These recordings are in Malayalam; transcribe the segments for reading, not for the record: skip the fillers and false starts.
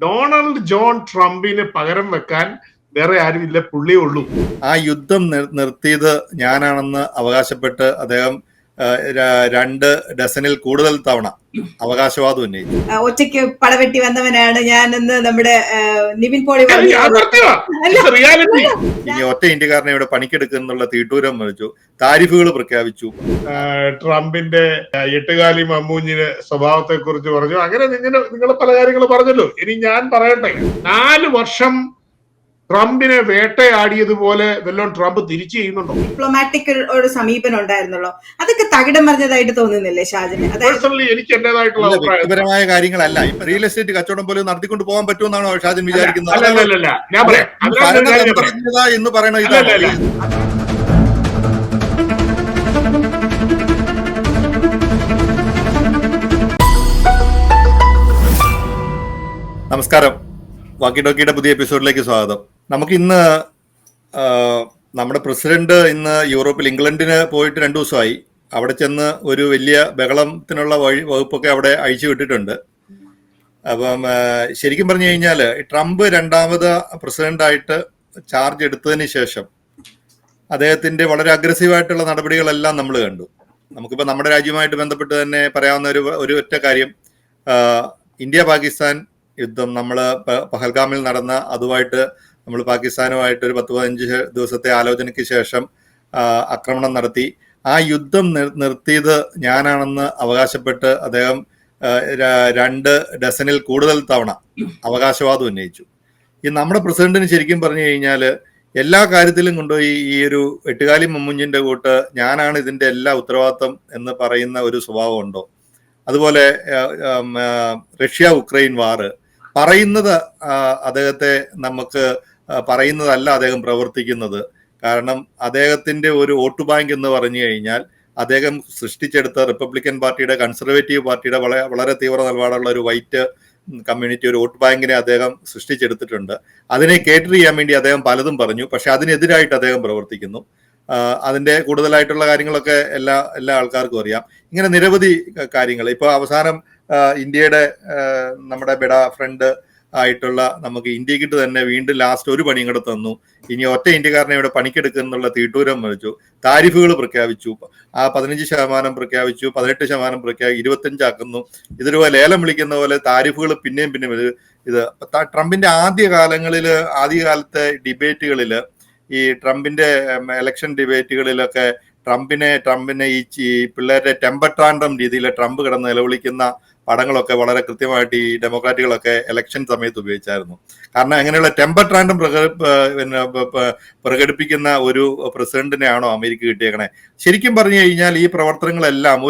ഡൊണാൾഡ് ജോൺ ട്രംപിന് പകരം വെക്കാൻ വേറെ ആരുമില്ല, പുള്ളിയേ ഉള്ളൂ. ആ യുദ്ധം നിർത്തിയത് ഞാനാണെന്ന് അവകാശപ്പെട്ട് അദ്ദേഹം 2 ഡസനിൽ കൂടുതൽ തവണ അവകാശവാദം ഉന്നയിച്ചു. ഒറ്റയ്ക്ക് പടവെട്ടി വന്നവനാണ് ഞാൻ എന്ന് നമ്മുടെ നിവിൻ പോളി ഇനി ഒറ്റ ഇന്ത്യക്കാരനെ ഇവിടെ പണിക്കെടുക്കുന്നുള്ള തീട്ടൂരം വിളിച്ചു, താരിഫുകൾ പ്രഖ്യാപിച്ചു. ട്രംപിന്റെ എട്ടുകാലി മമ്മൂഞ്ഞിന് സ്വഭാവത്തെ കുറിച്ച് പറഞ്ഞു. അങ്ങനെ നിങ്ങൾ പല കാര്യങ്ങൾ പറഞ്ഞല്ലോ. ഇനി ഞാൻ പറയട്ടെ, 4 വർഷം ട്രംപിനെ വേട്ടയാടിയതുപോലെ വല്ലതും ട്രംപ് തിരിച്ചു ചെയ്യുന്നുണ്ടോ? ഡിപ്ലോമാറ്റിക് ഒരു സമീപനം ഉണ്ടായിരുന്നല്ലോ, അതൊക്കെ തകിടം മറിഞ്ഞതായിട്ട് തോന്നുന്നില്ലേ ഷാജിന്? പേഴ്സണലി എനിക്ക് എന്റേതായിട്ടുള്ള വ്യക്തിപരമായ കാര്യങ്ങളല്ല. റിയൽ എസ്റ്റേറ്റ് കച്ചവടം പോലും നടത്തിക്കൊണ്ട് പോകാൻ പറ്റുമെന്നാണോ ഷാജിൻ വിചാരിക്കുന്നത്? ഞാൻ പറയാം എന്ന് പറയണ നമസ്കാരം, വാക്കി ടോക്കിയുടെ പുതിയ എപ്പിസോഡിലേക്ക് സ്വാഗതം. നമുക്ക് ഇന്ന് നമ്മുടെ പ്രസിഡന്റ് ഇന്ന് യൂറോപ്പിൽ ഇംഗ്ലണ്ടിന് പോയിട്ട് 2 ദിവസമായി. അവിടെ ചെന്ന് ഒരു വലിയ ബഹളത്തിനുള്ള വകുപ്പൊക്കെ അവിടെ അഴിച്ചു വിട്ടിട്ടുണ്ട്. അപ്പം ശരിക്കും പറഞ്ഞു കഴിഞ്ഞാൽ ട്രംപ് 2ാമത് പ്രസിഡന്റായിട്ട് ചാർജ് എടുത്തതിന് ശേഷം അദ്ദേഹത്തിന്റെ വളരെ അഗ്രസീവായിട്ടുള്ള നടപടികളെല്ലാം നമ്മൾ കണ്ടു. നമുക്കിപ്പോൾ നമ്മുടെ രാജ്യവുമായിട്ട് ബന്ധപ്പെട്ട് തന്നെ പറയാവുന്ന ഒരു ഒറ്റ കാര്യം, ഇന്ത്യ പാകിസ്ഥാൻ യുദ്ധം നമ്മൾ പഹൽഗാമിൽ നടന്ന അതുമായിട്ട് നമ്മൾ പാകിസ്ഥാനുമായിട്ട് ഒരു 10-15 ദിവസത്തെ ആലോചനയ്ക്ക് ശേഷം ആക്രമണം നടത്തി. ആ യുദ്ധം നിർത്തിയത് ഞാനാണെന്ന് അവകാശപ്പെട്ട് അദ്ദേഹം 2 ഡസനിൽ കൂടുതൽ തവണ അവകാശവാദം ഉന്നയിച്ചു. ഈ നമ്മുടെ പ്രസിഡന്റിന് ശരിക്കും പറഞ്ഞു കഴിഞ്ഞാൽ എല്ലാ കാര്യത്തിലും കൊണ്ടുപോയി ഈ ഒരു എട്ടുകാലി മമ്മൂഞ്ഞിന്റെ കൂട്ട് ഞാനാണ് ഇതിന്റെ എല്ലാ ഉത്തരവാദിത്വം എന്ന് പറയുന്ന ഒരു സ്വഭാവം ഉണ്ടോ? അതുപോലെ റഷ്യ ഉക്രൈൻ വാറ് പറയുന്നത് അദ്ദേഹത്തെ നമുക്ക് പറയുന്നതല്ല അദ്ദേഹം പ്രവർത്തിക്കുന്നത്. കാരണം അദ്ദേഹത്തിന്റെ ഒരു വോട്ട് ബാങ്ക് എന്ന് പറഞ്ഞു കഴിഞ്ഞാൽ അദ്ദേഹം സൃഷ്ടിച്ചെടുത്ത റിപ്പബ്ലിക്കൻ പാർട്ടിയുടെ, കൺസർവേറ്റീവ് പാർട്ടിയുടെ വളരെ തീവ്ര നിലപാടുള്ള ഒരു വൈറ്റ് കമ്മ്യൂണിറ്റി, ഒരു വോട്ട് ബാങ്കിനെ അദ്ദേഹം സൃഷ്ടിച്ചെടുത്തിട്ടുണ്ട്. അതിനെ കേറ്റർ ചെയ്യാൻ വേണ്ടി അദ്ദേഹം പലതും പറഞ്ഞു, പക്ഷെ അതിനെതിരായിട്ട് അദ്ദേഹം പ്രവർത്തിക്കുന്നു. അതിന്റെ കൂടുതലായിട്ടുള്ള കാര്യങ്ങളൊക്കെ എല്ലാ ആൾക്കാർക്കും അറിയാം. ഇങ്ങനെ നിരവധി കാര്യങ്ങൾ. ഇപ്പൊ അവസാനം ഇന്ത്യയുടെ നമ്മുടെ ഫ്രണ്ട് ആയിട്ടുള്ള നമുക്ക് ഇന്ത്യക്കിട്ട് തന്നെ വീണ്ടും ലാസ്റ്റ് ഒരു പണിയും കൂടെ തന്നു. ഇനി ഒറ്റ ഇന്ത്യക്കാരനെ ഇവിടെ പണിക്കെടുക്കുന്നുള്ള തീട്ടൂരം വിളിച്ചു, താരിഫുകൾ പ്രഖ്യാപിച്ചു. ആ 15% പ്രഖ്യാപിച്ചു, 18% പ്രഖ്യാപിച്ചു, 25 ആക്കുന്നു. ഇതൊരു ലേലം വിളിക്കുന്ന പോലെ താരിഫുകൾ പിന്നെയും ഇത് ട്രംപിന്റെ ആദ്യകാലത്തെ ഡിബേറ്റുകളിൽ, ഈ ട്രംപിന്റെ ഇലക്ഷൻ ഡിബേറ്റുകളിലൊക്കെ ട്രംപിനെ ഈ പിള്ളേരുടെ ടെമ്പർ ട്രാൻഡം രീതിയിൽ ട്രംപ് കിടന്ന് നിലവിളിക്കുന്ന പടങ്ങളൊക്കെ വളരെ കൃത്യമായിട്ട് ഈ ഡെമോക്രാറ്റുകളൊക്കെ ഇലക്ഷൻ സമയത്ത് ഉപയോഗിച്ചായിരുന്നു. കാരണം അങ്ങനെയുള്ള ടെമ്പർ ട്രാൻഡം പ്രകടിപ്പിക്കുന്ന ഒരു പ്രസിഡന്റിനെയാണോ അമേരിക്ക കിട്ടിയേക്കണേ? ശരിക്കും പറഞ്ഞു കഴിഞ്ഞാൽ ഈ പ്രവർത്തനങ്ങളെല്ലാം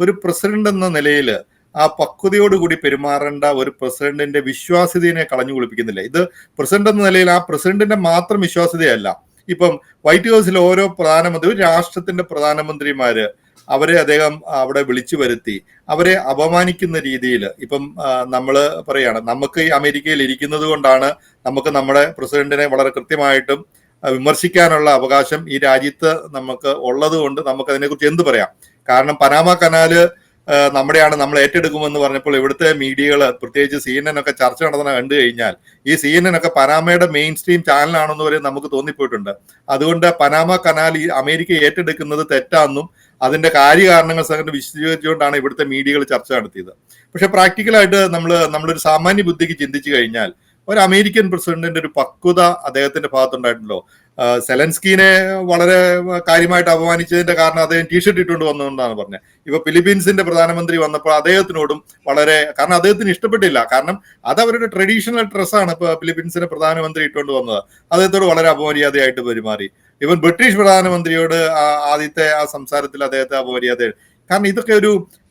ഒരു പ്രസിഡന്റ് എന്ന നിലയിൽ ആ പക്വതയോടുകൂടി പെരുമാറേണ്ട ഒരു പ്രസിഡന്റിന്റെ വിശ്വാസ്യതയെ കളഞ്ഞു കുളിപ്പിക്കുന്നില്ല. ഇത് പ്രസിഡന്റ് എന്ന നിലയിൽ ആ പ്രസിഡന്റിന്റെ മാത്രം വിശ്വാസ്യതയല്ല. ഇപ്പം വൈറ്റ് ഹൗസിൽ ഓരോ പ്രധാനമന്ത്രി, ഒരു രാഷ്ട്രത്തിന്റെ പ്രധാനമന്ത്രിമാര്, അവരെ അദ്ദേഹം അവിടെ വിളിച്ചു വരുത്തി അവരെ അപമാനിക്കുന്ന രീതിയിൽ. ഇപ്പം നമ്മൾ പറയാണ്, നമുക്ക് ഈ അമേരിക്കയിൽ ഇരിക്കുന്നത് കൊണ്ടാണ് നമുക്ക് നമ്മുടെ പ്രസിഡന്റിനെ വളരെ കൃത്യമായിട്ടും വിമർശിക്കാനുള്ള അവകാശം ഈ രാജ്യത്ത് നമുക്ക് ഉള്ളത് കൊണ്ട് നമുക്ക് അതിനെക്കുറിച്ച് എന്ത് പറയാം. കാരണം പനാമ കനാല് നമ്മുടെയാണ്, നമ്മൾ ഏറ്റെടുക്കുമെന്ന് പറഞ്ഞപ്പോൾ ഇവിടുത്തെ മീഡിയകൾ, പ്രത്യേകിച്ച് CNN ഒക്കെ ചർച്ച നടത്തുന്ന കണ്ടു കഴിഞ്ഞാൽ ഈ CNN ഒക്കെ പനാമയുടെ മെയിൻ സ്ട്രീം ചാനലാണെന്ന് വരെ നമുക്ക് തോന്നിപ്പോയിട്ടുണ്ട്. അതുകൊണ്ട് പനാമ കനാൽ ഈ അമേരിക്ക ഏറ്റെടുക്കുന്നത് തെറ്റാണെന്നും അതിന്റെ കാര്യകാരണങ്ങൾ വിശദീകരിച്ചുകൊണ്ടാണ് ഇവിടുത്തെ മീഡിയകൾ ചർച്ച നടത്തിയത്. പക്ഷെ പ്രാക്ടിക്കലായിട്ട് നമ്മളൊരു സാമാന്യ ബുദ്ധിക്ക് ചിന്തിച്ചു കഴിഞ്ഞാൽ ഒരു അമേരിക്കൻ പ്രസിഡന്റിന്റെ ഒരു പക്വത അദ്ദേഹത്തിന്റെ ഭാഗത്തുണ്ടായിട്ടുണ്ടല്ലോ. സെലൻസ്കീനെ വളരെ കാര്യമായിട്ട് അപമാനിച്ചതിന്റെ കാരണം അദ്ദേഹം ടീഷർട്ട് ഇട്ടുകൊണ്ട് വന്നതുകൊണ്ടാണ് പറഞ്ഞത്. ഇപ്പൊ ഫിലിപ്പീൻസിന്റെ പ്രധാനമന്ത്രി വന്നപ്പോൾ അദ്ദേഹത്തിനോടും കാരണം അദ്ദേഹത്തിന് ഇഷ്ടപ്പെട്ടില്ല. കാരണം അത് അവരുടെ ട്രഡീഷണൽ ഡ്രസ്സാണ്. ഇപ്പൊ ഫിലിപ്പീൻസിന്റെ പ്രധാനമന്ത്രി ഇട്ടുകൊണ്ട് വന്നത്, അദ്ദേഹത്തോട് വളരെ അപമര്യാദയായിട്ട് പെരുമാറി. ഇവൻ ബ്രിട്ടീഷ് പ്രധാനമന്ത്രിയോട് ആദ്യത്തെ ആ സംസാരത്തിൽ അദ്ദേഹത്തെ അപമര്യാദ. കാരണം ഇതൊക്കെ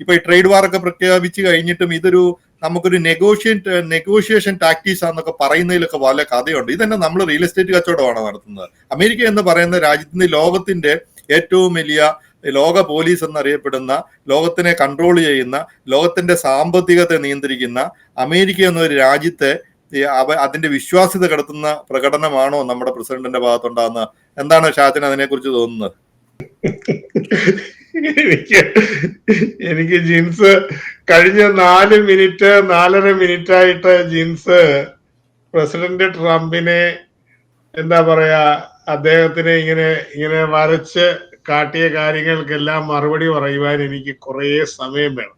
ഇപ്പൊ ഈ ട്രേഡ് വാറൊക്കെ പ്രഖ്യാപിച്ചു കഴിഞ്ഞിട്ടും ഇതൊരു നമുക്കൊരു നെഗോഷിയേഷൻ ടാക്ടീസ് ആണെന്നൊക്കെ പറയുന്നതിലൊക്കെ വളരെ കഥയുണ്ട്. ഇതന്നെ നമ്മൾ റിയൽ എസ്റ്റേറ്റ് കച്ചവടമാണ് നടത്തുന്നത്. അമേരിക്ക എന്ന് പറയുന്ന രാജ്യത്തിന്റെ ലോകത്തിന്റെ ഏറ്റവും വലിയ ലോക പോലീസ് എന്നറിയപ്പെടുന്ന, ലോകത്തിനെ കൺട്രോൾ ചെയ്യുന്ന, ലോകത്തിന്റെ സാമ്പത്തികത്തെ നിയന്ത്രിക്കുന്ന അമേരിക്ക എന്നൊരു രാജ്യത്തെ അതിന്റെ വിശ്വാസ്യത കടത്തുന്ന പ്രകടനമാണോ നമ്മുടെ പ്രസിഡന്റിന്റെ ഭാഗത്തുണ്ടാകുന്നത്? എന്താണ് ഷാജിന് അതിനെക്കുറിച്ച് തോന്നുന്നത്? എനിക്ക് എനിക്ക് ജിൻസ് കഴിഞ്ഞ 4.5 മിനിറ്റ് ആയിട്ട് ജിൻസ് പ്രസിഡന്റ് ട്രംപിനെ എന്താ പറയാ അദ്ദേഹത്തിനെ ഇങ്ങനെ ഇങ്ങനെ വരച്ച് കാട്ടിയ കാര്യങ്ങൾക്കെല്ലാം മറുപടി പറയുവാൻ എനിക്ക് കുറെ സമയം വേണം.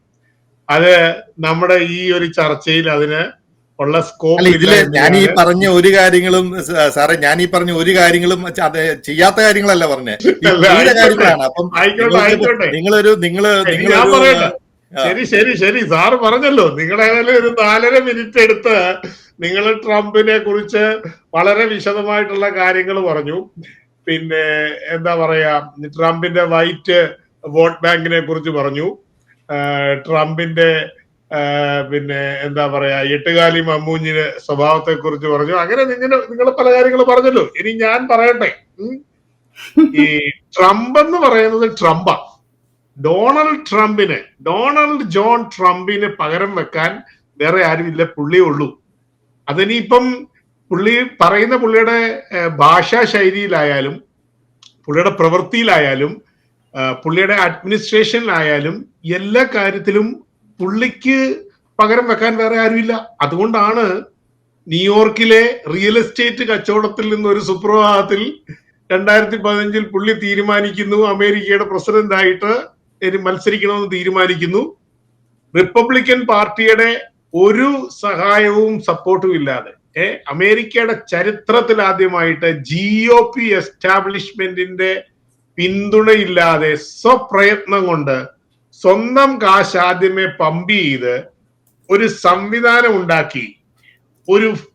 അത് നമ്മുടെ ഈ ഒരു ചർച്ചയിൽ അതിന് ഉള്ള സ്കോപ്പ് ഇല്ല. ഇതില് ഞാൻ ഈ പറഞ്ഞ ഒരു കാര്യങ്ങളും സാറേ, ഞാൻ ഈ പറഞ്ഞ ഒരു കാര്യങ്ങളും അത് ചെയ്യാത്ത കാര്യങ്ങളല്ല പറഞ്ഞേ, കാര്യങ്ങളാണ്. അപ്പം ഞാൻ പറയട്ടെ, ശരി സാറ് പറഞ്ഞല്ലോ, നിങ്ങളേതായാലും ഒരു 4.5 മിനിറ്റ് എടുത്ത് നിങ്ങൾ ട്രംപിനെ കുറിച്ച് വളരെ വിശദമായിട്ടുള്ള കാര്യങ്ങൾ പറഞ്ഞു. പിന്നെ എന്താ പറയാ, ട്രംപിന്റെ വൈറ്റ് വോട്ട് ബാങ്കിനെ കുറിച്ച് പറഞ്ഞു, ട്രംപിന്റെ പിന്നെ എന്താ പറയാ എട്ടുകാലി മമ്മൂഞ്ഞിന് സ്വഭാവത്തെ കുറിച്ച് പറഞ്ഞു. അങ്ങനെ നിങ്ങൾ പല കാര്യങ്ങൾ പറഞ്ഞല്ലോ. ഇനി ഞാൻ പറയട്ടെ, ഈ ട്രംപ് എന്ന് പറയുന്നത് ട്രംപാ. ഡൊണാൾഡ് ജോൺ ട്രംപിന് പകരം വെക്കാൻ വേറെ ആരുമില്ല, പുള്ളിയേ ഉള്ളൂ. അതിനിപ്പം പുള്ളി പറയുന്ന പുള്ളിയുടെ ഭാഷാ ശൈലിയിലായാലും പുള്ളിയുടെ പ്രവൃത്തിയിലായാലും പുള്ളിയുടെ അഡ്മിനിസ്ട്രേഷനിലായാലും എല്ലാ കാര്യത്തിലും പുള്ളിക്ക് പകരം വെക്കാൻ വേറെ ആരുമില്ല. അതുകൊണ്ടാണ് ന്യൂയോർക്കിലെ റിയൽ എസ്റ്റേറ്റ് കച്ചവടത്തിൽ നിന്ന് ഒരു സുപ്രഭാതത്തിൽ 2015 പുള്ളി തീരുമാനിക്കുന്നു അമേരിക്കയുടെ പ്രസിഡന്റ് ആയിട്ട് മത്സരിക്കണമെന്ന് തീരുമാനിക്കുന്നു. റിപ്പബ്ലിക്കൻ പാർട്ടിയുടെ ഒരു സഹായവും സപ്പോർട്ടും ഇല്ലാതെ അമേരിക്കയുടെ ചരിത്രത്തിൽ ആദ്യമായിട്ട് GOP എസ്റ്റാബ്ലിഷ്മെന്റിന്റെ പിന്തുണയില്ലാതെ സ്വപ്രയത്നം കൊണ്ട് സ്വന്തം കാശ് ആദ്യമേ പമ്പ് ചെയ്ത് ഒരു സംവിധാനം ഉണ്ടാക്കി,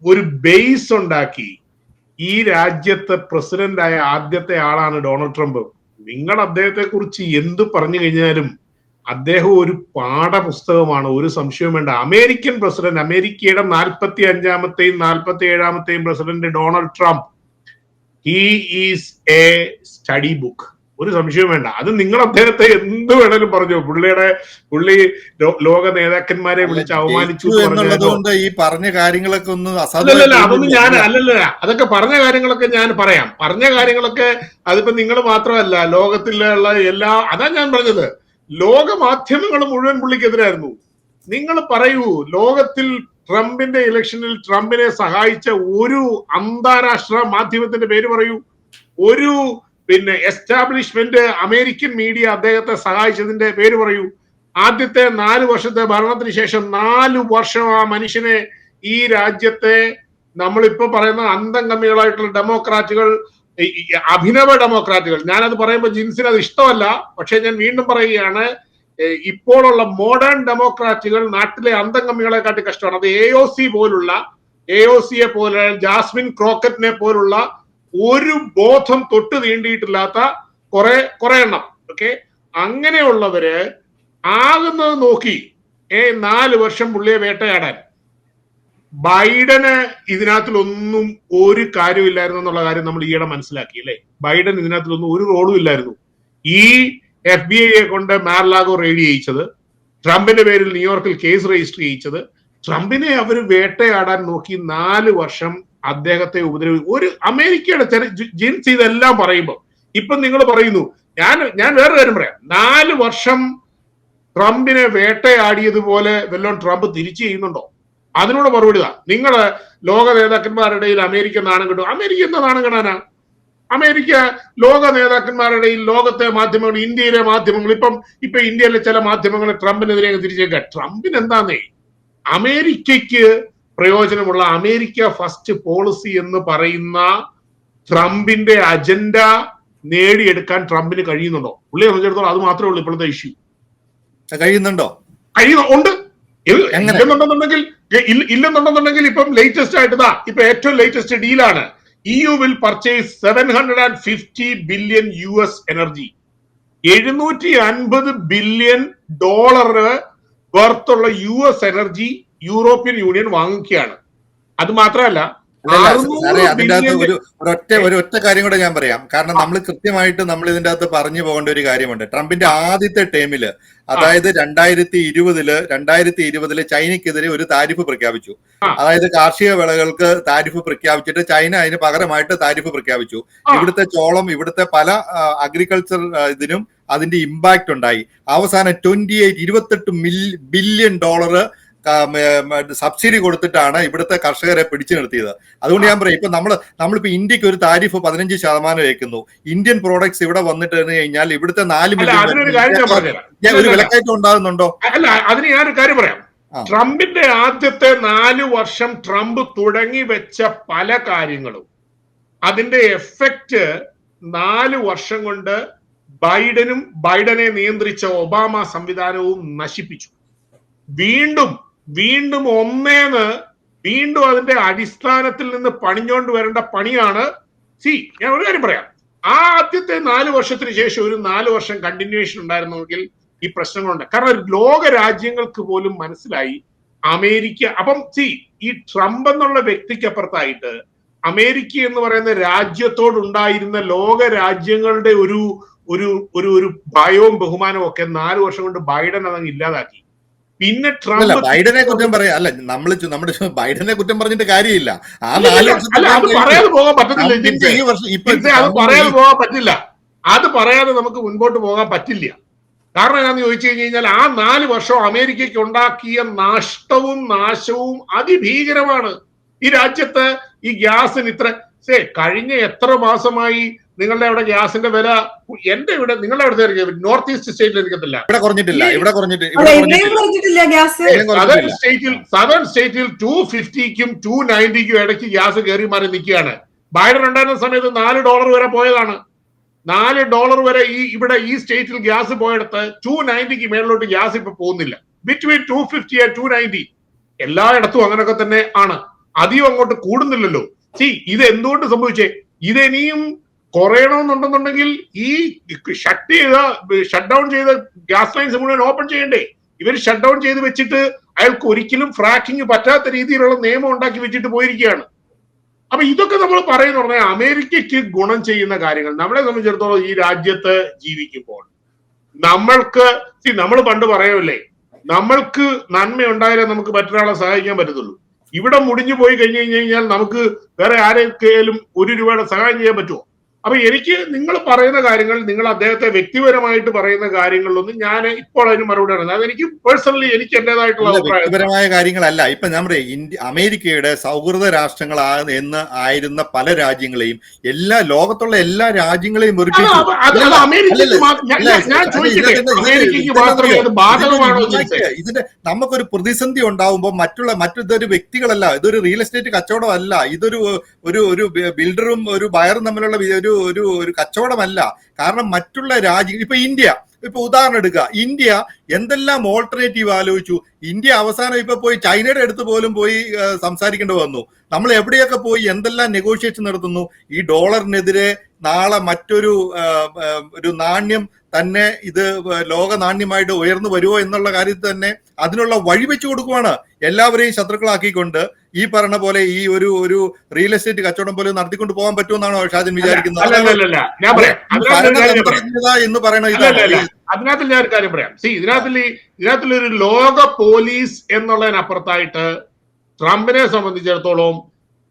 ഒരു ബേസ് ഉണ്ടാക്കി ഈ രാജ്യത്ത് പ്രസിഡന്റായ ആദ്യത്തെ ആളാണ് ഡൊണാൾഡ് ട്രംപ്. നിങ്ങൾ അദ്ദേഹത്തെ കുറിച്ച് എന്ത് പറഞ്ഞു കഴിഞ്ഞാലും അദ്ദേഹം ഒരു പാഠപുസ്തകമാണ്, ഒരു സംശയവും വേണ്ട. അമേരിക്കൻ പ്രസിഡന്റ്, അമേരിക്കയുടെ 45ാമത്തെയും 47ാമത്തെയും president Donald Trump, he is a study book, ഒരു സംശയവും വേണ്ട. അത് നിങ്ങൾ അദ്ദേഹത്തെ എന്ത് വേണേലും പറഞ്ഞു. പുള്ളി ലോക നേതാക്കന്മാരെ വിളിച്ച് അവമാനിച്ചു എന്നുള്ളതുകൊണ്ട് ഈ പറഞ്ഞ കാര്യങ്ങളൊക്കെ ഒന്ന് അതൊന്നും അതൊക്കെ പറഞ്ഞ കാര്യങ്ങളൊക്കെ ഞാൻ പറയാം. പറഞ്ഞ കാര്യങ്ങളൊക്കെ അതിപ്പോ നിങ്ങൾ മാത്രമല്ല, ലോകത്തിലുള്ള അതാ ഞാൻ പറഞ്ഞത്, ലോക മാധ്യമങ്ങൾ മുഴുവൻ പുള്ളിക്കെതിരായിരുന്നു. നിങ്ങൾ പറയൂ, ലോകത്തിൽ ട്രംപിന്റെ ഇലക്ഷനിൽ ട്രംപിനെ സഹായിച്ച ഒരു അന്താരാഷ്ട്ര മാധ്യമത്തിന്റെ പേര് പറയൂ. ഒരു എസ്റ്റാബ്ലിഷ്മെന്റ് അമേരിക്കൻ മീഡിയ അദ്ദേഹത്തെ സഹായിച്ചതിന്റെ പേര് പറയൂ. ആദ്യത്തെ 4 വർഷത്തെ ഭരണത്തിന് ശേഷം 4 വർഷം ആ മനുഷ്യനെ ഈ രാജ്യത്തെ നമ്മളിപ്പോ പറയുന്ന അന്തം കമ്മികളായിട്ടുള്ള ഡെമോക്രാറ്റുകൾ, അഭിനവ ഡെമോക്രാറ്റുകൾ, ഞാനത് പറയുമ്പോൾ ജിൻസിന് അത് ഇഷ്ടമല്ല, പക്ഷെ ഞാൻ വീണ്ടും പറയുകയാണ്, ഇപ്പോഴുള്ള മോഡേൺ ഡെമോക്രാറ്റുകൾ നാട്ടിലെ അന്തം കമ്മികളെക്കാട്ടി കഷ്ടമാണ്. അത് AOCയെ പോലെ ജാസ്മിൻ ക്രോക്കറ്റിനെ പോലുള്ള ഒരു ബോധം തൊട്ട് തീണ്ടിയിട്ടില്ലാത്ത കുറെ എണ്ണം. ഓക്കെ, അങ്ങനെയുള്ളവര് ആകുന്നത് നോക്കി 4 വർഷം പുള്ളിയെ വേട്ടയാടാൻ. ബൈഡന് ഇതിനകത്തിലൊന്നും ഒരു കാര്യമില്ലായിരുന്നു എന്നുള്ള കാര്യം നമ്മൾ ഈയിടെ മനസ്സിലാക്കി അല്ലേ. ബൈഡൻ ഇതിനകത്തിലൊന്നും ഒരു റോളും ഇല്ലായിരുന്നു. ഈ FBI കൊണ്ട് മാർലാഗോ റെയ്ഡ് ചെയ്യിച്ചത്, ട്രംപിന്റെ പേരിൽ ന്യൂയോർക്കിൽ കേസ് രജിസ്റ്റർ ചെയ്യിച്ചത്, ട്രംപിനെ അവർ വേട്ടയാടാൻ നോക്കി 4 വർഷം അദ്ദേഹത്തെ ഒരു അമേരിക്കയുടെ ജിൻസ് ഇതെല്ലാം പറയുമ്പോൾ ഇപ്പൊ നിങ്ങൾ പറയുന്നു, ഞാൻ വേറെ കാര്യം പറയാം, 4 വർഷം ട്രംപിനെ വേട്ടയാടിയതുപോലെ വല്ലതും ട്രംപ് തിരിച്ചു ചെയ്യുന്നുണ്ടോ? അതിനോട് മറുപടി താ. നിങ്ങള് ലോക നേതാക്കന്മാരുടെ ഇടയിൽ അമേരിക്ക നാണം കിട്ടും. അമേരിക്ക എന്താ നാണം കിടാനാ? അമേരിക്ക ലോക നേതാക്കന്മാരുടെ ഇടയിൽ, ലോകത്തെ മാധ്യമങ്ങൾ, ഇന്ത്യയിലെ മാധ്യമങ്ങൾ, ഇപ്പൊ ഇന്ത്യയിലെ ചില മാധ്യമങ്ങൾ ട്രംപിനെതിരെ തിരിച്ചേക്ക. ട്രംപിന് എന്താന്നേ, അമേരിക്കയ്ക്ക് പ്രയോജനമുള്ള അമേരിക്ക ഫസ്റ്റ് പോളിസി എന്ന് പറയുന്ന ട്രംപിന്റെ അജണ്ട നേടിയെടുക്കാൻ ട്രംപിന് കഴിയുന്നുണ്ടോ? പുള്ളിയെ സംബന്ധിച്ചിടത്തോളം അത് മാത്രമേ ഉള്ളൂ ഇപ്പോഴത്തെ ഇഷ്യൂ. ഉണ്ട്. ഇല്ലെന്നുണ്ടെന്നുണ്ടെങ്കിൽ ഇപ്പം ലേറ്റസ്റ്റ് ആയിട്ട് ഇപ്പൊ ഏറ്റവും ലേറ്റസ്റ്റ് ഡീലാണ്. EU will purchase $750 billion US energy. $750 billion വർത്തുള്ള US എനർജി യൂറോപ്യൻ യൂണിയൻ വാങ്ങിക്കുകയാണ്. അത് മാത്രമല്ല, സാറേ അതിന്റെ അകത്ത് ബില്യന്റെ ഒരൊറ്റ കാര്യം കൂടെ ഞാൻ പറയാം. കാരണം നമ്മൾ കൃത്യമായിട്ട് നമ്മൾ ഇതിന്റെ അകത്ത് പറഞ്ഞു പോകേണ്ട ഒരു കാര്യമുണ്ട്. ട്രംപിന്റെ ആദ്യത്തെ ടേമില്, അതായത് 2020 ചൈനയ്ക്കെതിരെ ഒരു താരിഫ് പ്രഖ്യാപിച്ചു. അതായത് കാർഷിക വിളകൾക്ക് താരിഫ് പ്രഖ്യാപിച്ചിട്ട് ചൈന അതിന് പകരമായിട്ട് താരിഫ് പ്രഖ്യാപിച്ചു. ഇവിടുത്തെ ചോളം, ഇവിടുത്തെ പല അഗ്രികൾച്ചർ ഇതിനും അതിന്റെ ഇമ്പാക്ട് ഉണ്ടായി. അവസാനം 28 ബില്യൺ ഡോളർ സബ്സിഡി കൊടുത്തിട്ടാണ് ഇവിടുത്തെ കർഷകരെ പിടിച്ചു നിർത്തിയത്. അതുകൊണ്ട് ഞാൻ പറയാം, ഇപ്പൊ നമ്മളിപ്പോ ഇന്ത്യക്ക് ഒരു താരിഫ് 15% വെക്കുന്നു. ഇന്ത്യൻ പ്രോഡക്ട്സ് ഇവിടെ വന്നിട്ട് കഴിഞ്ഞാൽ ഇവിടുത്തെ 4 മില്യൺ ഒരു വിലക്കയറ്റം ഉണ്ടാകുന്നുണ്ടോ? അല്ല, അതിന് ഞാനൊരു കാര്യം പറയാം. ട്രംപിന്റെ ആദ്യത്തെ 4 വർഷം ട്രംപ് തുടങ്ങി വെച്ച പല കാര്യങ്ങളും അതിന്റെ എഫക്റ്റ് 4 വർഷം കൊണ്ട് ബൈഡനെ നിയന്ത്രിച്ച ഒബാമ സംവിധാനവും നശിപ്പിച്ചു. വീണ്ടും അതിന്റെ അടിസ്ഥാനത്തിൽ നിന്ന് പണിഞ്ഞോണ്ട് വരേണ്ട പണിയാണ്. ഞാൻ ഒരു കാര്യം പറയാം. ആദ്യത്തെ 4 വർഷത്തിന് ശേഷം ഒരു 4 വർഷം കണ്ടിന്യൂവേഷൻ ഉണ്ടായിരുന്നെങ്കിൽ ഈ പ്രശ്നങ്ങളുണ്ട്. കാരണം ലോക രാജ്യങ്ങൾക്ക് പോലും മനസ്സിലായി അമേരിക്ക. അപ്പം ഈ ട്രംപ് എന്നുള്ള വ്യക്തിക്കപ്പുറത്തായിട്ട് അമേരിക്ക എന്ന് പറയുന്ന രാജ്യത്തോടുണ്ടായിരുന്ന ലോക രാജ്യങ്ങളുടെ ഒരു ഒരു ഒരു ഒരു ഭയവും ബഹുമാനവും ഒക്കെ 4 വർഷം കൊണ്ട് ബൈഡൻ അതങ്ങ് ഇല്ലാതാക്കി. പിന്നെ ട്രംപ് ബൈഡനെ കുറ്റം പറയാ, അല്ല നമ്മുടെ ബൈഡനെ കുറ്റം പറഞ്ഞിട്ട് കാര്യമില്ല. അത് പറയാതെ പോകാൻ പറ്റത്തില്ല. അത് പറയാതെ പോകാൻ പറ്റില്ല. അത് പറയാതെ നമുക്ക് മുൻപോട്ട് പോകാൻ പറ്റില്ല. കാരണം എന്താന്ന് ചോദിച്ചു കഴിഞ്ഞാൽ ആ 4 വർഷം അമേരിക്കയ്ക്ക് ഉണ്ടാക്കിയ നഷ്ടവും നാശവും അതിഭീകരമാണ്. ഈ രാജ്യത്ത് ഈ ഗ്യാസിന് കഴിഞ്ഞ എത്ര മാസമായി നിങ്ങളുടെ അവിടെ ഗ്യാസിന്റെ വില? നിങ്ങളുടെ അവിടെ നോർത്ത് ഈസ്റ്റ് സ്റ്റേറ്റിൽ ഇരിക്കത്തില്ല, സദേൺ സ്റ്റേറ്റിൽ 250ക്കും 290ക്കും ഇടയ്ക്ക് ഗ്യാസ് കയറി മാറി നിൽക്കുകയാണ്. ബൈഡൻ ഉണ്ടായിരുന്ന സമയത്ത് $4 വരെ പോയതാണ്. $4 വരെ ഇവിടെ ഈ സ്റ്റേറ്റിൽ ഗ്യാസ് പോയെടുത്ത് 290ക്ക് മേളിലോട്ട് ഗ്യാസ് ഇപ്പൊ പോകുന്നില്ല. ബിറ്റ്വീൻ 250 and 290 എല്ലായിടത്തും അങ്ങനെയൊക്കെ തന്നെ ആണ്. അധികം അങ്ങോട്ട് കൂടുന്നില്ലല്ലോ. ഇത് എന്തുകൊണ്ട് സംഭവിച്ചേ? ഇതെനിയും കുറയണമെന്നുണ്ടെന്നുണ്ടെങ്കിൽ ഈ ഷട്ട് ഡൗൺ ചെയ്ത ഗ്യാസ് ലൈൻസ് മുഴുവൻ ഓപ്പൺ ചെയ്യണ്ടേ? ഇവർ ഷട്ട് ഡൗൺ ചെയ്ത് വെച്ചിട്ട് അയാൾക്ക് ഒരിക്കലും ഫ്രാക്കിങ് പറ്റാത്ത രീതിയിലുള്ള നിയമം ഉണ്ടാക്കി വെച്ചിട്ട് പോയിരിക്കുകയാണ്. അപ്പൊ ഇതൊക്കെ നമ്മൾ പറയുന്ന പറഞ്ഞാൽ അമേരിക്കയ്ക്ക് ഗുണം ചെയ്യുന്ന കാര്യങ്ങൾ. നമ്മളെ സംബന്ധിച്ചിടത്തോളം ഈ രാജ്യത്ത് ജീവിക്കുമ്പോൾ നമ്മൾ പണ്ട് പറയൂലേ, നമ്മൾക്ക് നന്മ ഉണ്ടായാലേ നമുക്ക് മറ്റൊരാളെ സഹായിക്കാൻ പറ്റത്തുള്ളൂ. ഇവിടെ മുടിഞ്ഞു പോയി കഴിഞ്ഞു കഴിഞ്ഞാൽ നമുക്ക് വേറെ ആരെങ്കിലും $1 സഹായം ചെയ്യാൻ പറ്റുമോ? അപ്പൊ എനിക്ക് നിങ്ങൾ പറയുന്ന കാര്യങ്ങൾ, നിങ്ങൾ അദ്ദേഹത്തെ വ്യക്തിപരമായിട്ട് പറയുന്ന കാര്യങ്ങളിലൊന്നും ഞാൻ ഇപ്പോൾ അതിന് മറുപടി പറയുന്നത് അതെനിക്ക് പേഴ്സണലി എനിക്ക് എന്റേതായിട്ടുള്ള വ്യക്തിപരമായ കാര്യങ്ങളല്ല. ഇപ്പൊ ഞാൻ പറയാം, അമേരിക്കയുടെ സൗഹൃദ രാഷ്ട്രങ്ങൾ എന്ന് ആയിരുന്ന പല രാജ്യങ്ങളെയും ലോകത്തുള്ള എല്ലാ രാജ്യങ്ങളെയും ഇതിന്റെ നമുക്കൊരു പ്രതിസന്ധി ഉണ്ടാവുമ്പോൾ മറ്റൊരു വ്യക്തികളല്ല, ഇതൊരു റിയൽ എസ്റ്റേറ്റ് കച്ചവടമല്ല, ഇതൊരു ഒരു ബിൽഡറും ഒരു ബയറും തമ്മിലുള്ള ഒരു കച്ചവടമല്ല. കാരണം മറ്റുള്ള രാജ്യങ്ങൾ, ഇപ്പൊ ഉദാഹരണം എടുക്കുക, ഇന്ത്യ എന്തെല്ലാം ഓൾട്ടർനേറ്റീവ് ആലോചിച്ചു. ഇന്ത്യ അവസാനം ഇപ്പൊ പോയി ചൈനയുടെ അടുത്ത് പോലും പോയി സംസാരിക്കേണ്ടി വന്നു. നമ്മൾ എവിടെയൊക്കെ പോയി എന്തെല്ലാം നെഗോഷിയേഷൻ നടത്തുന്നു. ഈ ഡോളറിനെതിരെ നാളെ മറ്റൊരു നാണ്യം തന്നെ ഇത് ലോക നാണ്യമായിട്ട് ഉയർന്നു വരുമോ എന്നുള്ള കാര്യത്തിൽ തന്നെ അതിനുള്ള വഴി വെച്ചു കൊടുക്കുവാണ്. എല്ലാവരെയും ശത്രുക്കളാക്കിക്കൊണ്ട് ഈ പറഞ്ഞ പോലെ ഈ ഒരു റിയൽ എസ്റ്റേറ്റ് കച്ചവടം പോലെ നടത്തിക്കൊണ്ട് പോകാൻ പറ്റുമെന്നാണോ ഷാജൻ വിചാരിക്കുന്നത്? എന്ന് പറയുന്നത് അതിനകത്ത് ഞാൻ ഒരു കാര്യം പറയാം. ഇതിനകത്തൊരു ലോക പോലീസ് എന്നുള്ളതിനപ്പുറത്തായിട്ട് ട്രംപിനെ സംബന്ധിച്ചിടത്തോളം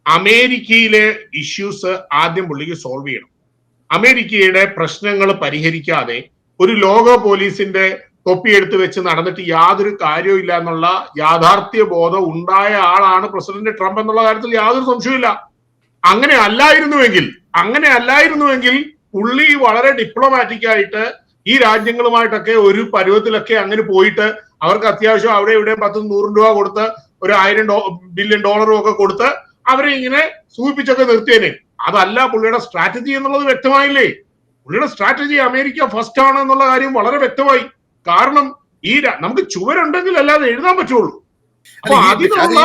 അമേരിക്കയിലെ ഇഷ്യൂസ് ആദ്യം പുള്ളിക്ക് സോൾവ് ചെയ്യണം. അമേരിക്കയുടെ പ്രശ്നങ്ങൾ പരിഹരിക്കാതെ ഒരു ലോക പോലീസിന്റെ തൊപ്പിയെടുത്ത് വെച്ച് നടന്നിട്ട് യാതൊരു കാര്യവും ഇല്ല എന്നുള്ള യാഥാർത്ഥ്യ ബോധം ഉണ്ടായ ആളാണ് പ്രസിഡന്റ് ട്രംപ് എന്നുള്ള കാര്യത്തിൽ യാതൊരു സംശയമില്ല. അങ്ങനെ അല്ലായിരുന്നുവെങ്കിൽ പുള്ളി വളരെ ഡിപ്ലോമാറ്റിക് ആയിട്ട് ഈ രാജ്യങ്ങളുമായിട്ടൊക്കെ ഒരു പരുവത്തിലൊക്കെ അങ്ങനെ പോയിട്ട് അവർക്ക് അത്യാവശ്യം അവിടെ ഇവിടെ 10-100 രൂപ കൊടുത്ത് ഒരു $1,000 ബില്യൺ ഒക്കെ കൊടുത്ത് അവരെ ഇങ്ങനെ സൂചിപ്പിച്ചൊക്കെ നിർത്തിയേനെ. അതല്ല പുള്ളിയുടെ സ്ട്രാറ്റജി എന്നുള്ളത് വ്യക്തമായില്ലേ? പുള്ളിയുടെ സ്ട്രാറ്റജി അമേരിക്ക ഫസ്റ്റ് ആണ് എന്നുള്ള കാര്യം വളരെ വ്യക്തമായി. കാരണം നമുക്ക് ചുവരുണ്ടെങ്കിൽ അല്ലാതെ എഴുതാൻ പറ്റുള്ളൂ.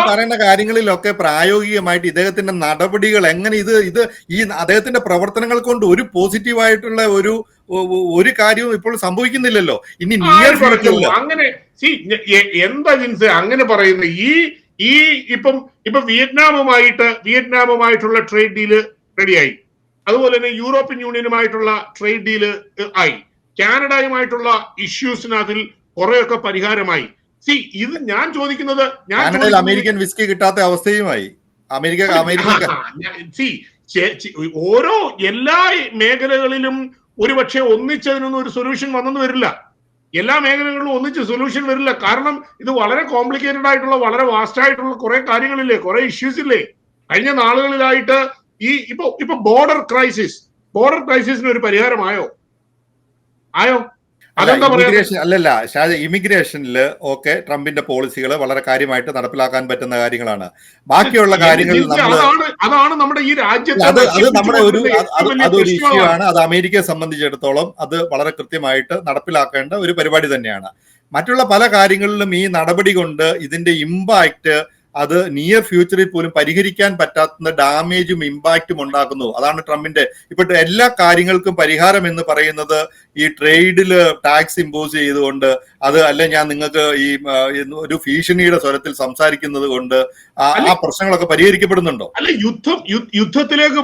പറയുന്ന കാര്യങ്ങളിലൊക്കെ പ്രായോഗികമായിട്ട് ഇദ്ദേഹത്തിന്റെ നടപടികൾ എങ്ങനെ ഈ അദ്ദേഹത്തിന്റെ പ്രവർത്തനങ്ങൾ കൊണ്ട് ഒരു പോസിറ്റീവായിട്ടുള്ള ഒരു കാര്യവും ഇപ്പോൾ സംഭവിക്കുന്നില്ലല്ലോ. ഇനി അങ്ങനെ എന്താ ജിൻസ് അങ്ങനെ പറയുന്നത്? ഇപ്പം വിയറ്റ്നാമുമായിട്ടുള്ള ട്രേഡ് ഡീല് റെഡിയായി. അതുപോലെ തന്നെ യൂറോപ്യൻ യൂണിയനുമായിട്ടുള്ള ട്രേഡ് ഡീല് ആയി. കാനഡയുമായിട്ടുള്ള ഇഷ്യൂസിനതിൽ കുറെയൊക്കെ പരിഹാരമായി. ഇത് ഞാൻ ചോദിക്കുന്നത് അമേരിക്കൻ വിസ്കി കിട്ടാത്ത അവസ്ഥയുമായി ഓരോ എല്ലാ മേഖലകളിലും ഒരുപക്ഷെ ഒന്നിച്ചതിനൊന്നും ഒരു സൊല്യൂഷൻ വന്നെന്ന് വരില്ല. എല്ലാ മേഖലകളിലും ഒന്നിച്ച് സൊല്യൂഷൻ വരില്ല. കാരണം ഇത് വളരെ കോംപ്ലിക്കേറ്റഡ് ആയിട്ടുള്ള, വളരെ വാസ്റ്റ് ആയിട്ടുള്ള കുറെ കാര്യങ്ങളില്ലേ, കുറെ ഇഷ്യൂസ് ഇല്ലേ കഴിഞ്ഞ നാളുകളിലായിട്ട്. ഇപ്പൊ ബോർഡർ ക്രൈസിസിന് ഒരു പരിഹാരമായോ? അല്ലല്ല ഷാജ, ഇമിഗ്രേഷനിൽ ഓക്കെ ട്രംപിന്റെ പോളിസികൾ വളരെ കാര്യമായിട്ട് നടപ്പിലാക്കാൻ പറ്റുന്ന കാര്യങ്ങളാണ്. ബാക്കിയുള്ള കാര്യങ്ങളിൽ അതാണ് നമ്മുടെ ഈ രാജ്യത്ത് അത് നമ്മുടെ അതൊരു ഇഷ്യൂ ആണ്. അത് അമേരിക്കയെ സംബന്ധിച്ചിടത്തോളം അത് വളരെ കൃത്യമായിട്ട് നടപ്പിലാക്കേണ്ട ഒരു പരിപാടി തന്നെയാണ്. മറ്റുള്ള പല കാര്യങ്ങളിലും ഈ നടപടി കൊണ്ട് ഇതിന്റെ ഇമ്പാക്ട് അത് നിയർ ഫ്യൂച്ചറിൽ പോലും പരിഹരിക്കാൻ പറ്റാത്ത ഡാമേജും ഇമ്പാക്റ്റും ഉണ്ടാക്കുന്നു. അതാണ് ട്രംപിന്റെ ഇപ്പോഴത്തെ എല്ലാ കാര്യങ്ങൾക്കും പരിഹാരം എന്ന് പറയുന്നത് ഈ ട്രേഡില് ടാക്സ് ഇമ്പോസ് ചെയ്തുകൊണ്ട്, അത് അല്ലെ ഞാൻ നിങ്ങൾക്ക് ഈ ഒരു ഭീഷണിയുടെ സ്വരത്തിൽ സംസാരിക്കുന്നത് കൊണ്ട് ആ പ്രശ്നങ്ങളൊക്കെ പരിഹരിക്കപ്പെടുന്നുണ്ടോ? അല്ല, യുദ്ധത്തിലേക്ക്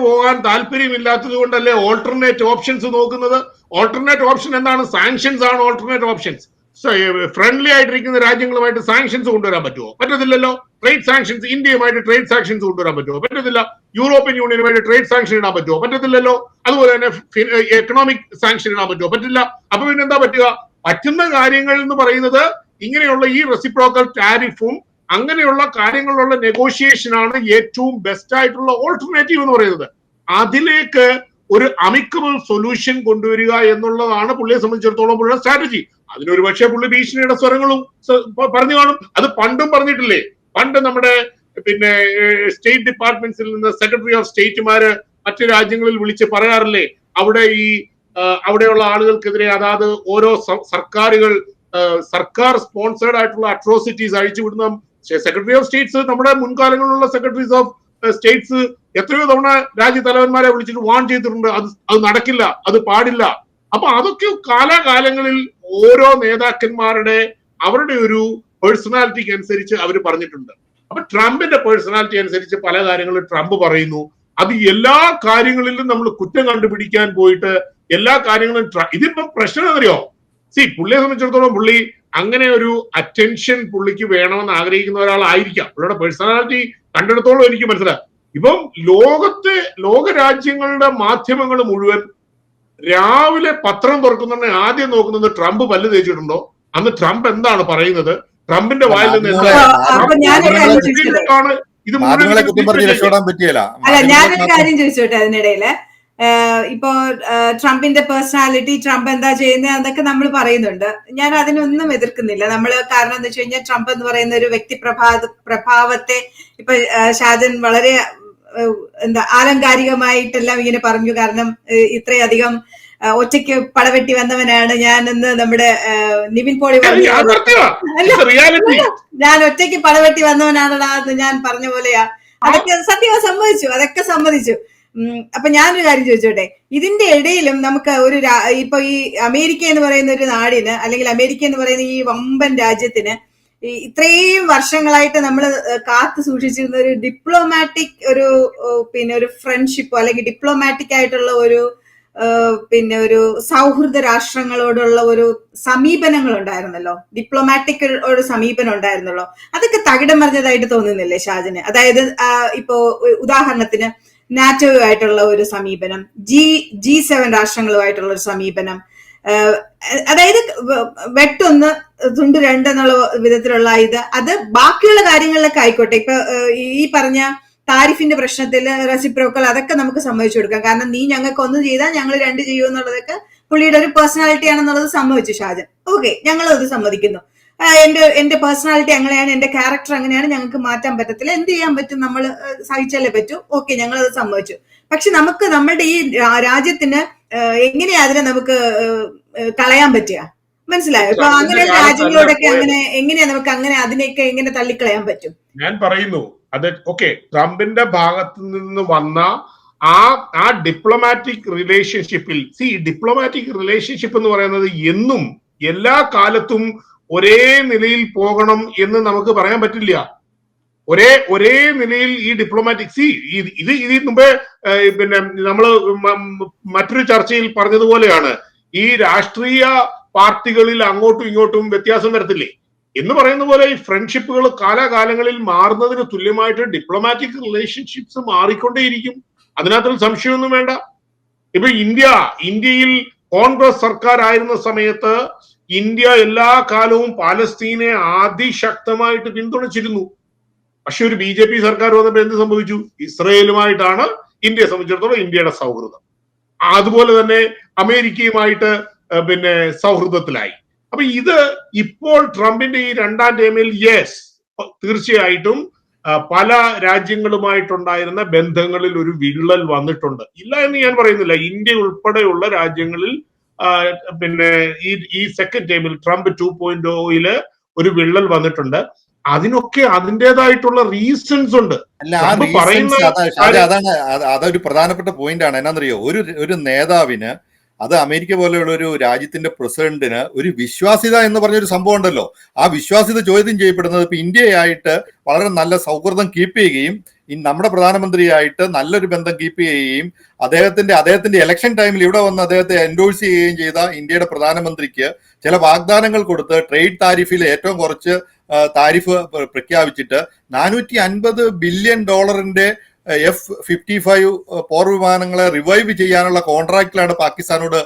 പോകാൻ താല്പര്യമില്ലാത്തത് കൊണ്ടല്ലേ ഓൾട്ടർനേറ്റ് ഓപ്ഷൻസ് നോക്കുന്നത്? ഓൾട്ടർനേറ്റ് ഓപ്ഷൻ എന്താണ്? സാങ്ഷൻസ് ആണ് ഓൾട്ടർനേറ്റ് ഓപ്ഷൻസ്. ഫ്രണ്ട്ലി ആയിട്ടിരിക്കുന്ന രാജ്യങ്ങളുമായിട്ട് സാങ്ഷൻസ് കൊണ്ടുവരാൻ പറ്റുമോ? പറ്റത്തില്ലല്ലോ. ട്രേഡ് സാങ്ഷൻസ്, ഇന്ത്യയുമായിട്ട് ട്രേഡ് സാങ്ഷൻസ് കൊണ്ടുവരാൻ പറ്റുമോ? പറ്റത്തില്ല. യൂറോപ്യൻ യൂണിയനുമായിട്ട് ട്രേഡ് സാങ്ഷൻ ഇടാൻ പറ്റുമോ? പറ്റത്തില്ലല്ലോ. അതുപോലെ തന്നെ എക്കണോമിക് സാങ്ഷൻ ഇടാൻ പറ്റുമോ? പറ്റില്ല. അപ്പൊ പിന്നെ എന്താ പറ്റുക? പറ്റുന്ന കാര്യങ്ങൾ എന്ന് പറയുന്നത് ഇങ്ങനെയുള്ള ഈ റെസിപ്രോക്കൽ ടാരിഫും അങ്ങനെയുള്ള കാര്യങ്ങളിലുള്ള നെഗോഷിയേഷൻ ആണ് ഏറ്റവും ബെസ്റ്റ് ആയിട്ടുള്ള ഓൾട്ടർനേറ്റീവ് എന്ന് പറയുന്നത്. അതിലേക്ക് ഒരു അമിക്കബിൾ സൊല്യൂഷൻ കൊണ്ടുവരിക എന്നുള്ളതാണ് പുള്ളിയെ സംബന്ധിച്ചിടത്തോളം പുള്ളിയുടെ സ്ട്രാറ്റജി. അതിനൊരു പക്ഷേ പുള്ളി ഭീഷണിയുടെ സ്വരങ്ങളും പറഞ്ഞു കാണും. അത് പണ്ടും പറഞ്ഞിട്ടില്ലേ? പണ്ട് നമ്മുടെ സ്റ്റേറ്റ് ഡിപ്പാർട്ട്മെന്റ്സിൽ നിന്ന് സെക്രട്ടറി ഓഫ് സ്റ്റേറ്റുമാര് മറ്റു രാജ്യങ്ങളിൽ വിളിച്ച് പറയാറില്ലേ, അവിടെയുള്ള ആളുകൾക്കെതിരെ, അതായത് ഓരോ സർക്കാർ സ്പോൺസേർഡ് ആയിട്ടുള്ള അട്രോസിറ്റീസ് അഴിച്ചുവിടുന്ന സെക്രട്ടറി ഓഫ് സ്റ്റേറ്റ്സ്, നമ്മുടെ മുൻകാലങ്ങളിലുള്ള സെക്രട്ടറീസ് ഓഫ് സ്റ്റേറ്റ്സ് എത്രയോ തവണ രാജ്യതലവന്മാരെ വിളിച്ചിട്ട് വാൺ ചെയ്തിട്ടുണ്ട്. അത് നടക്കില്ല, അത് പാടില്ല. അപ്പൊ അതൊക്കെ കാലാകാലങ്ങളിൽ ഓരോ നേതാക്കന്മാരുടെ അവരുടെ ഒരു പേഴ്സണാലിറ്റിക്ക് അനുസരിച്ച് അവർ പറഞ്ഞിട്ടുണ്ട്. അപ്പൊ ട്രംപിന്റെ പേഴ്സണാലിറ്റി അനുസരിച്ച് പല കാര്യങ്ങളും ട്രംപ് പറയുന്നു. അത് എല്ലാ കാര്യങ്ങളിലും നമ്മൾ കുറ്റം കണ്ടുപിടിക്കാൻ പോയിട്ട് എല്ലാ കാര്യങ്ങളും ഇതിപ്പം പ്രശ്നം എന്നറിയോ? പുള്ളിയെ സംബന്ധിച്ചിടത്തോളം പുള്ളി അങ്ങനെ ഒരു അറ്റൻഷൻ പുള്ളിക്ക് വേണമെന്ന് ആഗ്രഹിക്കുന്ന ഒരാളായിരിക്കാം. പുള്ളിയുടെ പേഴ്സണാലിറ്റി കണ്ടെടുത്തോളം എനിക്ക് മനസ്സിലായി. ഇപ്പം ലോകരാജ്യങ്ങളുടെ മാധ്യമങ്ങൾ മുഴുവൻ രാവിലെ പത്രം തുറക്കുന്ന ആദ്യം നോക്കുന്നത് ട്രംപ് പല്ല് തേച്ചിട്ടുണ്ടോ, അന്ന് ട്രംപ് എന്താണ് പറയുന്നത്, ട്രംപിന്റെ വായിൽ നിന്ന് അല്ല, ഞാനൊരു കാര്യം ചോദിച്ചോട്ടെ അതിനിടയില്. ഇപ്പോ ട്രംപിന്റെ പേഴ്സണാലിറ്റി, ട്രംപ് എന്താ ചെയ്യുന്നത് എന്നൊക്കെ നമ്മൾ പറയുന്നുണ്ട്. ഞാൻ അതിനൊന്നും എതിർക്കുന്നില്ല. കാരണം എന്താ വെച്ച് കഴിഞ്ഞാൽ ട്രംപ് എന്ന് പറയുന്ന ഒരു വ്യക്തി പ്രഭാവത്തെ ഇപ്പൊ ഷാജൻ വളരെ ആലങ്കാരികമായിട്ടെല്ലാം ഇങ്ങനെ പറഞ്ഞു. കാരണം ഇത്രയധികം ഒറ്റയ്ക്ക് പടവെട്ടി വന്നവനാണ് ഞാൻ എന്ന് നമ്മുടെ നിവിൻ പോളി പറഞ്ഞു. ഞാൻ ഒറ്റയ്ക്ക് പടവെട്ടി വന്നവനാണടാ എന്ന് ഞാൻ പറഞ്ഞ പോലെയാ. അതൊക്കെ അതൊക്കെ സമ്മതിച്ചു. അപ്പൊ ഞാനൊരു കാര്യം ചോദിച്ചോട്ടെ, ഇതിന്റെ ഇടയിലും നമുക്ക് ഇപ്പൊ ഈ അമേരിക്ക എന്ന് പറയുന്ന ഒരു നാടിന്, അല്ലെങ്കിൽ അമേരിക്ക എന്ന് പറയുന്ന ഈ വമ്പൻ രാജ്യത്തിന് ഇത്രയും വർഷങ്ങളായിട്ട് നമ്മൾ കാത്തു സൂക്ഷിച്ചിരുന്ന ഒരു ഡിപ്ലോമാറ്റിക് ഒരു ഫ്രണ്ട്ഷിപ്പോ അല്ലെങ്കിൽ ഡിപ്ലോമാറ്റിക് ആയിട്ടുള്ള ഒരു സൗഹൃദ രാഷ്ട്രങ്ങളോടുള്ള ഒരു സമീപനങ്ങൾ ഉണ്ടായിരുന്നല്ലോ, ഡിപ്ലോമാറ്റിക് ഒരു സമീപനം ഉണ്ടായിരുന്നല്ലോ. അതൊക്കെ തകിടം മറിഞ്ഞതായിട്ട് തോന്നുന്നില്ലേ ഷാജിന്? അതായത് ഇപ്പോ ഉദാഹരണത്തിന് നാറ്റോയുമായിട്ടുള്ള ഒരു സമീപനം, G7 രാഷ്ട്രങ്ങളുമായിട്ടുള്ള ഒരു സമീപനം, അതായത് വെട്ടൊന്ന് തുണ്ട് രണ്ടെന്നുള്ള വിധത്തിലുള്ള അത് ബാക്കിയുള്ള കാര്യങ്ങളിലൊക്കെ ആയിക്കോട്ടെ. ഇപ്പൊ ഈ പറഞ്ഞ താരിഫിന്റെ പ്രശ്നത്തിൽ റെസിപ്രോക്കൽ അതൊക്കെ നമുക്ക് സമ്മതിച്ചു കൊടുക്കാം. കാരണം നീ ഞങ്ങൾക്ക് ഒന്ന് ചെയ്താൽ ഞങ്ങൾ രണ്ട് ചെയ്യൂ എന്നുള്ളതൊക്കെ പുള്ളിയുടെ ഒരു പേഴ്സണാലിറ്റി ആണെന്നുള്ളത് സമ്മതിച്ചു ഷാജൻ. ഓക്കെ, ഞങ്ങൾ അത് സമ്മതിക്കുന്നു. എന്റെ പേഴ്സണാലിറ്റി അങ്ങനെയാണ്, എന്റെ ക്യാരക്ടർ അങ്ങനെയാണ്, ഞങ്ങൾക്ക് മാറ്റാൻ പറ്റത്തില്ല. എന്ത് ചെയ്യാൻ പറ്റും? നമ്മൾ സഹിച്ചാലേ പറ്റൂ. ഓക്കെ, ഞങ്ങൾ അത് സമ്മതിച്ചു. പക്ഷെ നമുക്ക് നമ്മുടെ ഈ രാജ്യത്തിന് എങ്ങനെയാ അതിനെ നമുക്ക് കളയാൻ പറ്റുക? മനസ്സിലായോ? ഇപ്പൊ അങ്ങനെ രാജ്യങ്ങളോടൊക്കെ എങ്ങനെയാ നമുക്ക് അതിനെയൊക്കെ എങ്ങനെ തള്ളിക്കളയാൻ പറ്റും? ഞാൻ പറയുന്നു അത് ഓക്കെ, ട്രംപിന്റെ ഭാഗത്ത് നിന്ന് വന്ന ആ ഡിപ്ലോമാറ്റിക് റിലേഷൻഷിപ്പിൽ ഡിപ്ലോമാറ്റിക് റിലേഷൻഷിപ്പ് എന്ന് പറയുന്നത് എന്നും എല്ലാ കാലത്തും ഒരേ നിലയിൽ പോകണം എന്ന് നമുക്ക് പറയാൻ പറ്റില്ല. ഒരേ നിലയിൽ ഈ ഡിപ്ലോമാറ്റിക് ഇതിൽ മുമ്പേ പിന്നെ നമ്മൾ മറ്റൊരു ചർച്ചയിൽ പറഞ്ഞതുപോലെയാണ്, ഈ രാഷ്ട്രീയ പാർട്ടികളിൽ അങ്ങോട്ടും ഇങ്ങോട്ടും വ്യത്യാസം വരത്തില്ലേ എന്ന് പറയുന്ന പോലെ ഈ ഫ്രണ്ട്ഷിപ്പുകൾ കാലാകാലങ്ങളിൽ മാറുന്നതിന് തുല്യമായിട്ട് ഡിപ്ലോമാറ്റിക് റിലേഷൻഷിപ്സ് മാറിക്കൊണ്ടേയിരിക്കും. അതിനകത്തൊരു സംശയമൊന്നും വേണ്ട. ഇപ്പൊ ഇന്ത്യയിൽ കോൺഗ്രസ് സർക്കാർ ആയിരുന്ന സമയത്ത് ഇന്ത്യ എല്ലാ കാലവും പാലസ്തീനെ അതിശക്തമായിട്ട് പിന്തുണച്ചിരുന്നു. പക്ഷെ ഒരു BJP സർക്കാർ വന്നപ്പോൾ എന്ത് സംഭവിച്ചു? ഇസ്രയേലുമായിട്ടാണ് ഇന്ത്യയെ സംബന്ധിച്ചിടത്തോളം ഇന്ത്യയുടെ സൗഹൃദം. അതുപോലെ തന്നെ അമേരിക്കയുമായിട്ട് പിന്നെ സൗഹൃദത്തിലായി. അപ്പൊ ഇത് ഇപ്പോൾ ട്രംപിന്റെ ഈ 2ാം ടേമിൽ തീർച്ചയായിട്ടും പല രാജ്യങ്ങളുമായിട്ടുണ്ടായിരുന്ന ബന്ധങ്ങളിൽ ഒരു വിള്ളൽ വന്നിട്ടുണ്ട്. ഇല്ല എന്ന് ഞാൻ പറയുന്നില്ല. ഇന്ത്യ ഉൾപ്പെടെയുള്ള രാജ്യങ്ങളിൽ പിന്നെ ഈ 2nd ടേമിൽ ട്രംപ് 2.0 ഒരു വിള്ളൽ വന്നിട്ടുണ്ട്. അതിനൊക്കെ അതിൻ്റെതായിട്ടുള്ള റീസൺസ് ഉണ്ട്. അതൊരു പ്രധാനപ്പെട്ട പോയിന്റ് ആണ്. എന്നാന്നറിയോ, ഒരു നേതാവിന്, അത് അമേരിക്ക പോലെയുള്ള ഒരു രാജ്യത്തിന്റെ പ്രസിഡന്റിന് ഒരു വിശ്വാസ്യത എന്ന് പറഞ്ഞൊരു സംഭവം ഉണ്ടല്ലോ. ആ വിശ്വാസ്യത ചോദ്യം ചെയ്യപ്പെടുന്നത് ഇപ്പൊ ഇന്ത്യയായിട്ട് വളരെ നല്ല സൗഹൃദം കീപ്പ് ചെയ്യുകയും നമ്മുടെ പ്രധാനമന്ത്രിയായിട്ട് നല്ലൊരു ബന്ധം കീപ്പ് ചെയ്യുകയും അദ്ദേഹത്തിന്റെ ഇലക്ഷൻ ടൈമിൽ ഇവിടെ വന്ന് അദ്ദേഹത്തെ എൻഡോഴ്സ് ചെയ്യുകയും ചെയ്ത ഇന്ത്യയുടെ പ്രധാനമന്ത്രിക്ക് ചില വാഗ്ദാനങ്ങൾ കൊടുത്ത് ട്രേഡ് താരിഫിൽ ഏറ്റവും കുറച്ച് താരിഫ് പ്രഖ്യാപിച്ചിട്ട് $450 ബില്യൺ F-55 പോർ വിമാനങ്ങളെ റിവൈവ് ചെയ്യാനുള്ള കോൺട്രാക്റ്റിലാണ് പാകിസ്ഥാനോട്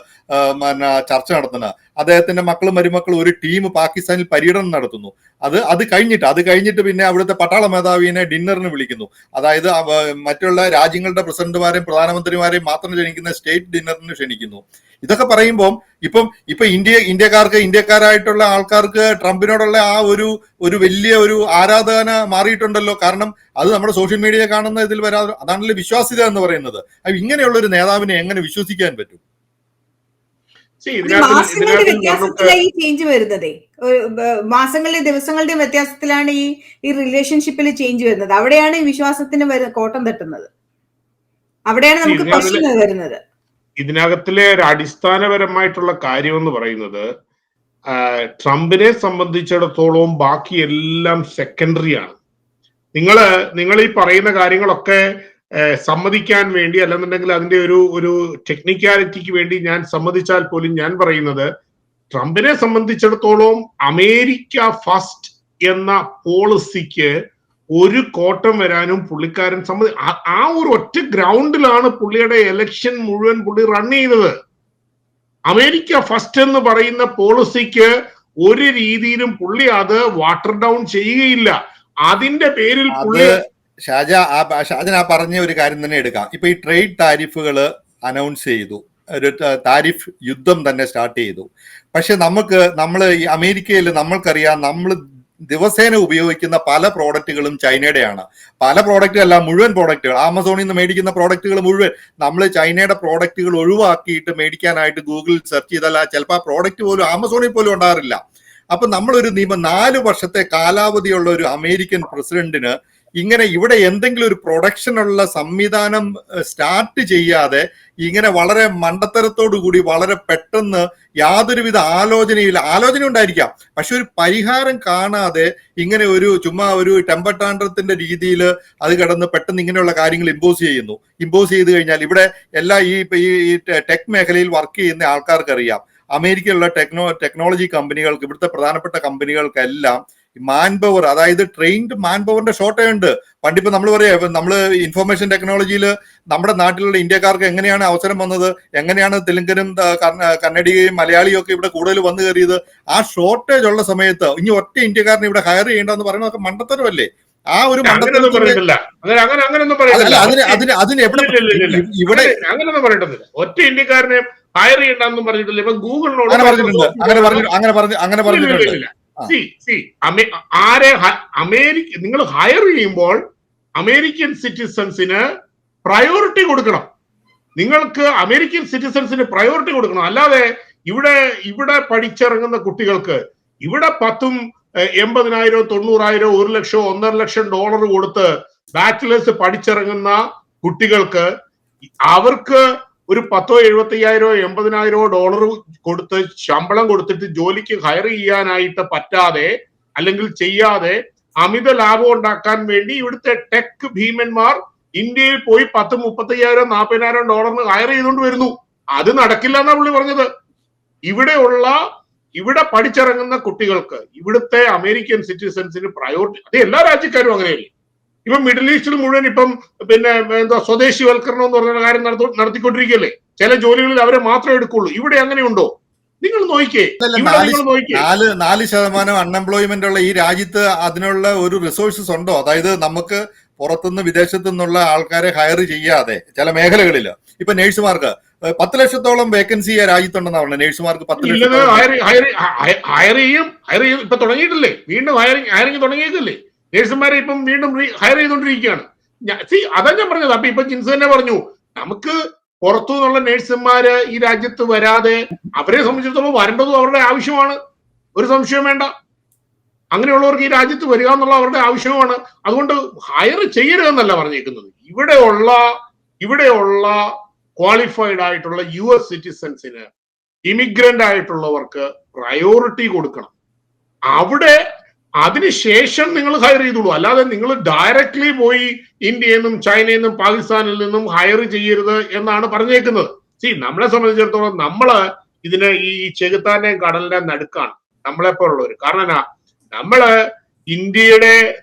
ചർച്ച നടത്തുന്നത്. അദ്ദേഹത്തിന്റെ മക്കളും മരുമക്കളും ഒരു ടീം പാകിസ്ഥാനിൽ പര്യടനം നടത്തുന്നു. അത് കഴിഞ്ഞിട്ട് പിന്നെ അവിടുത്തെ പട്ടാള മേധാവിനെ ഡിന്നറിന് വിളിക്കുന്നു. അതായത് മറ്റുള്ള രാജ്യങ്ങളുടെ പ്രസിഡന്റുമാരെയും പ്രധാനമന്ത്രിമാരെയും മാത്രം ക്ഷണിക്കുന്ന സ്റ്റേറ്റ് ഡിന്നറിന് ക്ഷണിക്കുന്നു. ഇതൊക്കെ പറയുമ്പോൾ ഇപ്പൊ ഇന്ത്യക്കാരായിട്ടുള്ള ആൾക്കാർക്ക് ട്രംപിനോടുള്ള ആ ഒരു വലിയ ഒരു ആരാധന മാറിയിട്ടുണ്ടല്ലോ. കാരണം അത് നമ്മുടെ സോഷ്യൽ മീഡിയ കാണുന്ന ഇതിൽ വരാതെ, അതാണല്ലോ വിശ്വാസ്യത എന്ന് പറയുന്നത്. ഇങ്ങനെയുള്ള ഒരു നേതാവിനെ എങ്ങനെ വിശ്വസിക്കാൻ പറ്റും? മാസങ്ങളുടെ വ്യത്യാസത്തിലാണ് ഈ ചേഞ്ച് വരുന്നത്. മാസങ്ങളുടെയും ദിവസങ്ങളുടെയും വ്യത്യാസത്തിലാണ് ഈ റിലേഷൻഷിപ്പിൽ ചേഞ്ച് വരുന്നത്. അവിടെയാണ് ഈ വിശ്വാസത്തിന് കോട്ടം തട്ടുന്നത്. അവിടെയാണ് നമുക്ക് പ്രശ്നം വരുന്നത്. ഇതിനകത്തിലെ ഒരു അടിസ്ഥാനപരമായിട്ടുള്ള കാര്യം എന്ന് പറയുന്നത്, ട്രംപിനെ സംബന്ധിച്ചിടത്തോളം ബാക്കി എല്ലാം സെക്കൻഡറി ആണ്. നിങ്ങൾ ഈ പറയുന്ന കാര്യങ്ങളൊക്കെ സമ്മതിക്കാൻ വേണ്ടി, അല്ലെന്നുണ്ടെങ്കിൽ അതിന്റെ ഒരു ടെക്നിക്കാലിറ്റിക്ക് വേണ്ടി ഞാൻ സമ്മതിച്ചാൽ പോലും ഞാൻ പറയുന്നത്, ട്രംപിനെ സംബന്ധിച്ചിടത്തോളം അമേരിക്ക ഫസ്റ്റ് എന്ന പോളിസിക്ക് ഒരു കോട്ടം വരാനും പുള്ളിക്കാരൻ ആ ഒരു ഒറ്റ ഗ്രൗണ്ടിലാണ് പുള്ളിയുടെ എലക്ഷൻ മുഴുവൻ പുള്ളി റൺ ചെയ്തത്. അമേരിക്ക ഫസ്റ്റ് എന്ന് പറയുന്ന പോളിസിക്ക് ഒരു രീതിയിലും പുള്ളി അത് വാട്ടർ ഡൗൺ ചെയ്യുകയില്ല. അതിന്റെ പേരിൽ പുള്ളി ഷാജൻ ആ പറഞ്ഞ ഒരു കാര്യം തന്നെ എടുക്കാം. ഇപ്പൊ ഈ ട്രേഡ് താരിഫുകൾ അനൗൺസ് ചെയ്തു, ഒരു താരിഫ് യുദ്ധം തന്നെ സ്റ്റാർട്ട് ചെയ്തു. പക്ഷെ നമ്മൾ ഈ അമേരിക്കയിൽ നമ്മൾക്കറിയാം, നമ്മൾ ദിവസേന ഉപയോഗിക്കുന്ന പല പ്രോഡക്റ്റുകളും ചൈനയുടെയാണ്. പല പ്രോഡക്റ്റുകൾ അല്ല, മുഴുവൻ പ്രോഡക്റ്റുകൾ, ആമസോണിൽ നിന്ന് മേടിക്കുന്ന പ്രോഡക്റ്റുകൾ മുഴുവൻ നമ്മൾ ചൈനയുടെ പ്രോഡക്റ്റുകൾ ഒഴിവാക്കിയിട്ട് മേടിക്കാനായിട്ട് ഗൂഗിളിൽ സെർച്ച് ചെയ്താൽ ചിലപ്പോൾ ആ പ്രോഡക്റ്റ് പോലും ആമസോണിൽ പോലും ഉണ്ടാകാറില്ല. അപ്പൊ നമ്മളൊരു 4 വർഷത്തെ കാലാവധിയുള്ള ഒരു അമേരിക്കൻ പ്രസിഡന്റിന് ഇങ്ങനെ ഇവിടെ എന്തെങ്കിലും ഒരു പ്രൊഡക്ഷനുള്ള സംവിധാനം സ്റ്റാർട്ട് ചെയ്യാതെ ഇങ്ങനെ വളരെ മണ്ടത്തരത്തോടു കൂടി വളരെ പെട്ടെന്ന് യാതൊരുവിധ ആലോചന ഉണ്ടായിരിക്കാം, പക്ഷെ ഒരു പരിഹാരം കാണാതെ ഇങ്ങനെ ചുമ്മാ ഒരു ടെമ്പർ ടാൻട്രത്തിന്റെ രീതിയിൽ അത് കിടന്ന് പെട്ടെന്ന് ഇങ്ങനെയുള്ള കാര്യങ്ങൾ ഇമ്പോസ് ചെയ്ത് കഴിഞ്ഞാൽ ഇവിടെ എല്ലാ ഈ ടെക് മേഖലയിൽ വർക്ക് ചെയ്യുന്ന ആൾക്കാർക്കറിയാം, അമേരിക്കയിലുള്ള ടെക്നോളജി കമ്പനികൾക്ക്, ഇവിടുത്തെ പ്രധാനപ്പെട്ട കമ്പനികൾക്കെല്ലാം മാൻ പവർ, അതായത് ട്രെയിൻഡ് മാൻ പവറിന്റെ ഷോർട്ടേജ് ഉണ്ട്. പണ്ടിപ്പോ നമ്മൾ പറയാം, നമ്മള് ഇൻഫർമേഷൻ ടെക്നോളജിയിൽ നമ്മുടെ നാട്ടിലുള്ള ഇന്ത്യക്കാർക്ക് എങ്ങനെയാണ് അവസരം വന്നത്, എങ്ങനെയാണ് തെലുങ്കനും കന്നഡികയും മലയാളിയും ഒക്കെ ഇവിടെ കൂടുതൽ വന്നു കയറിയത്? ആ ഷോർട്ടേജ് ഉള്ള സമയത്ത് ഇനി ഒറ്റ ഇന്ത്യക്കാരനെ ഇവിടെ ഹയർ ചെയ്യേണ്ടെന്ന് പറയുന്നതൊക്കെ മണ്ടത്തരമല്ലേ? ആ ഒരു അങ്ങനെയൊന്നും പറയത്തില്ല. ഒറ്റ ഇന്ത്യക്കാരനെ ഹയർ ചെയ്യണ്ടെന്നും പറഞ്ഞിട്ടില്ല. ഇപ്പൊ ഗൂഗിളിനോട് അങ്ങനെ പറഞ്ഞിട്ടുണ്ട്. നിങ്ങൾ ഹയർ ചെയ്യുമ്പോൾ അമേരിക്കൻ സിറ്റിസൺസിന് പ്രയോറിറ്റി കൊടുക്കണം. നിങ്ങൾക്ക് അമേരിക്കൻ സിറ്റിസൺസിന് പ്രയോറിറ്റി കൊടുക്കണം. അല്ലാതെ ഇവിടെ പഠിച്ചിറങ്ങുന്ന കുട്ടികൾക്ക് ഇവിടെ 10,000, 80,000, 90,000, 1 ലക്ഷം, $1.5 ലക്ഷം കൊടുത്ത് ബാച്ചിലേഴ്സ് പഠിച്ചിറങ്ങുന്ന കുട്ടികൾക്ക് അവർക്ക് ഒരു 10,000 75,000 $80,000 കൊടുത്ത് ശമ്പളം കൊടുത്തിട്ട് ജോലിക്ക് ഹയർ ചെയ്യാനായിട്ട് പറ്റാതെ അല്ലെങ്കിൽ ചെയ്യാതെ അമിത ലാഭം ഉണ്ടാക്കാൻ വേണ്ടി ഇവിടുത്തെ ടെക് ഭീമന്മാർ ഇന്ത്യയിൽ പോയി 10,000 35,000 $40,000 ഹയർ ചെയ്തുകൊണ്ട് വരുന്നു. അത് നടക്കില്ല എന്നാ പുള്ളി പറഞ്ഞത്. ഇവിടെ പഠിച്ചിറങ്ങുന്ന കുട്ടികൾക്ക് ഇവിടുത്തെ അമേരിക്കൻ സിറ്റിസൺസിന് പ്രയോറിറ്റി, അത് എല്ലാ രാജ്യക്കാരും അങ്ങനെയല്ലേ. ഇപ്പം മിഡിൽ ഈസ്റ്റിൽ മുഴുവൻ ഇപ്പം പിന്നെ എന്താ സ്വദേശിവൽക്കരണം എന്ന് പറഞ്ഞ കാര്യം നടത്തിക്കൊണ്ടിരിക്കുകയല്ലേ. ചില ജോലികളിൽ അവരെ മാത്രമേ എടുക്കുള്ളൂ. ഇവിടെ അങ്ങനെയുണ്ടോ? നിങ്ങൾ നോക്കിക്കേ, 4% അൺഎംപ്ലോയ്മെന്റ് ഉള്ള ഈ രാജ്യത്ത് അതിനുള്ള ഒരു റിസോഴ്സസ് ഉണ്ടോ? അതായത് നമുക്ക് പുറത്തുനിന്ന് വിദേശത്തു നിന്നുള്ള ആൾക്കാരെ ഹയർ ചെയ്യാതെ ചില മേഖലകളിൽ ഇപ്പൊ നേഴ്സുമാർക്ക് 10 ലക്ഷത്തോളം വേക്കൻസി രാജ്യത്തുണ്ടെന്നാ പറഞ്ഞത്. നേഴ്സുമാർക്ക് 10 ലക്ഷം ഹയർ ചെയ്യും. ഇപ്പൊ തുടങ്ങിയിട്ടില്ലേ, വീണ്ടും ഹയറിങ് തുടങ്ങിയേക്കല്ലേ. നേഴ്സുമാരെ ഇപ്പം വീണ്ടും ഹയർ ചെയ്തുകൊണ്ടിരിക്കുകയാണ്. അതാ ഞാൻ പറഞ്ഞത്. അപ്പൊ ഇപ്പൊ ജിൻസ് തന്നെ പറഞ്ഞു, നമുക്ക് പുറത്തു നിന്നുള്ള നേഴ്സുമാര് ഈ രാജ്യത്ത് വരാതെ അവരെ സംബന്ധിച്ചിടത്തോളം വരേണ്ടതും അവരുടെ ആവശ്യമാണ്, ഒരു സംശയം വേണ്ട. അങ്ങനെയുള്ളവർക്ക് ഈ രാജ്യത്ത് വരിക എന്നുള്ള അവരുടെ ആവശ്യമാണ്. അതുകൊണ്ട് ഹയർ ചെയ്യരുതെന്നല്ല പറഞ്ഞേക്കുന്നത്. ഇവിടെയുള്ള ക്വാളിഫൈഡ് ആയിട്ടുള്ള US സിറ്റിസൺസിന്, ഇമിഗ്രന്റ് ആയിട്ടുള്ളവർക്ക് പ്രയോറിറ്റി കൊടുക്കണം. അവിടെ അതിനുശേഷം നിങ്ങൾ ഹയർ ചെയ്തോളൂ. അല്ലാതെ നിങ്ങൾ ഡയറക്ട്ലി പോയി ഇന്ത്യയിൽ നിന്നും ചൈനയിൽ നിന്നും പാകിസ്ഥാനിൽ നിന്നും ഹയർ ചെയ്യരുത് എന്നാണ് പറഞ്ഞേക്കുന്നത്. നമ്മളെ സംബന്ധിച്ചിടത്തോളം ഇതിന് ഈ ചെകുത്താന്റെയും കടലിന്റെയും നടുക്കാണ് നമ്മളെപ്പോലുള്ളവർ. കാരണം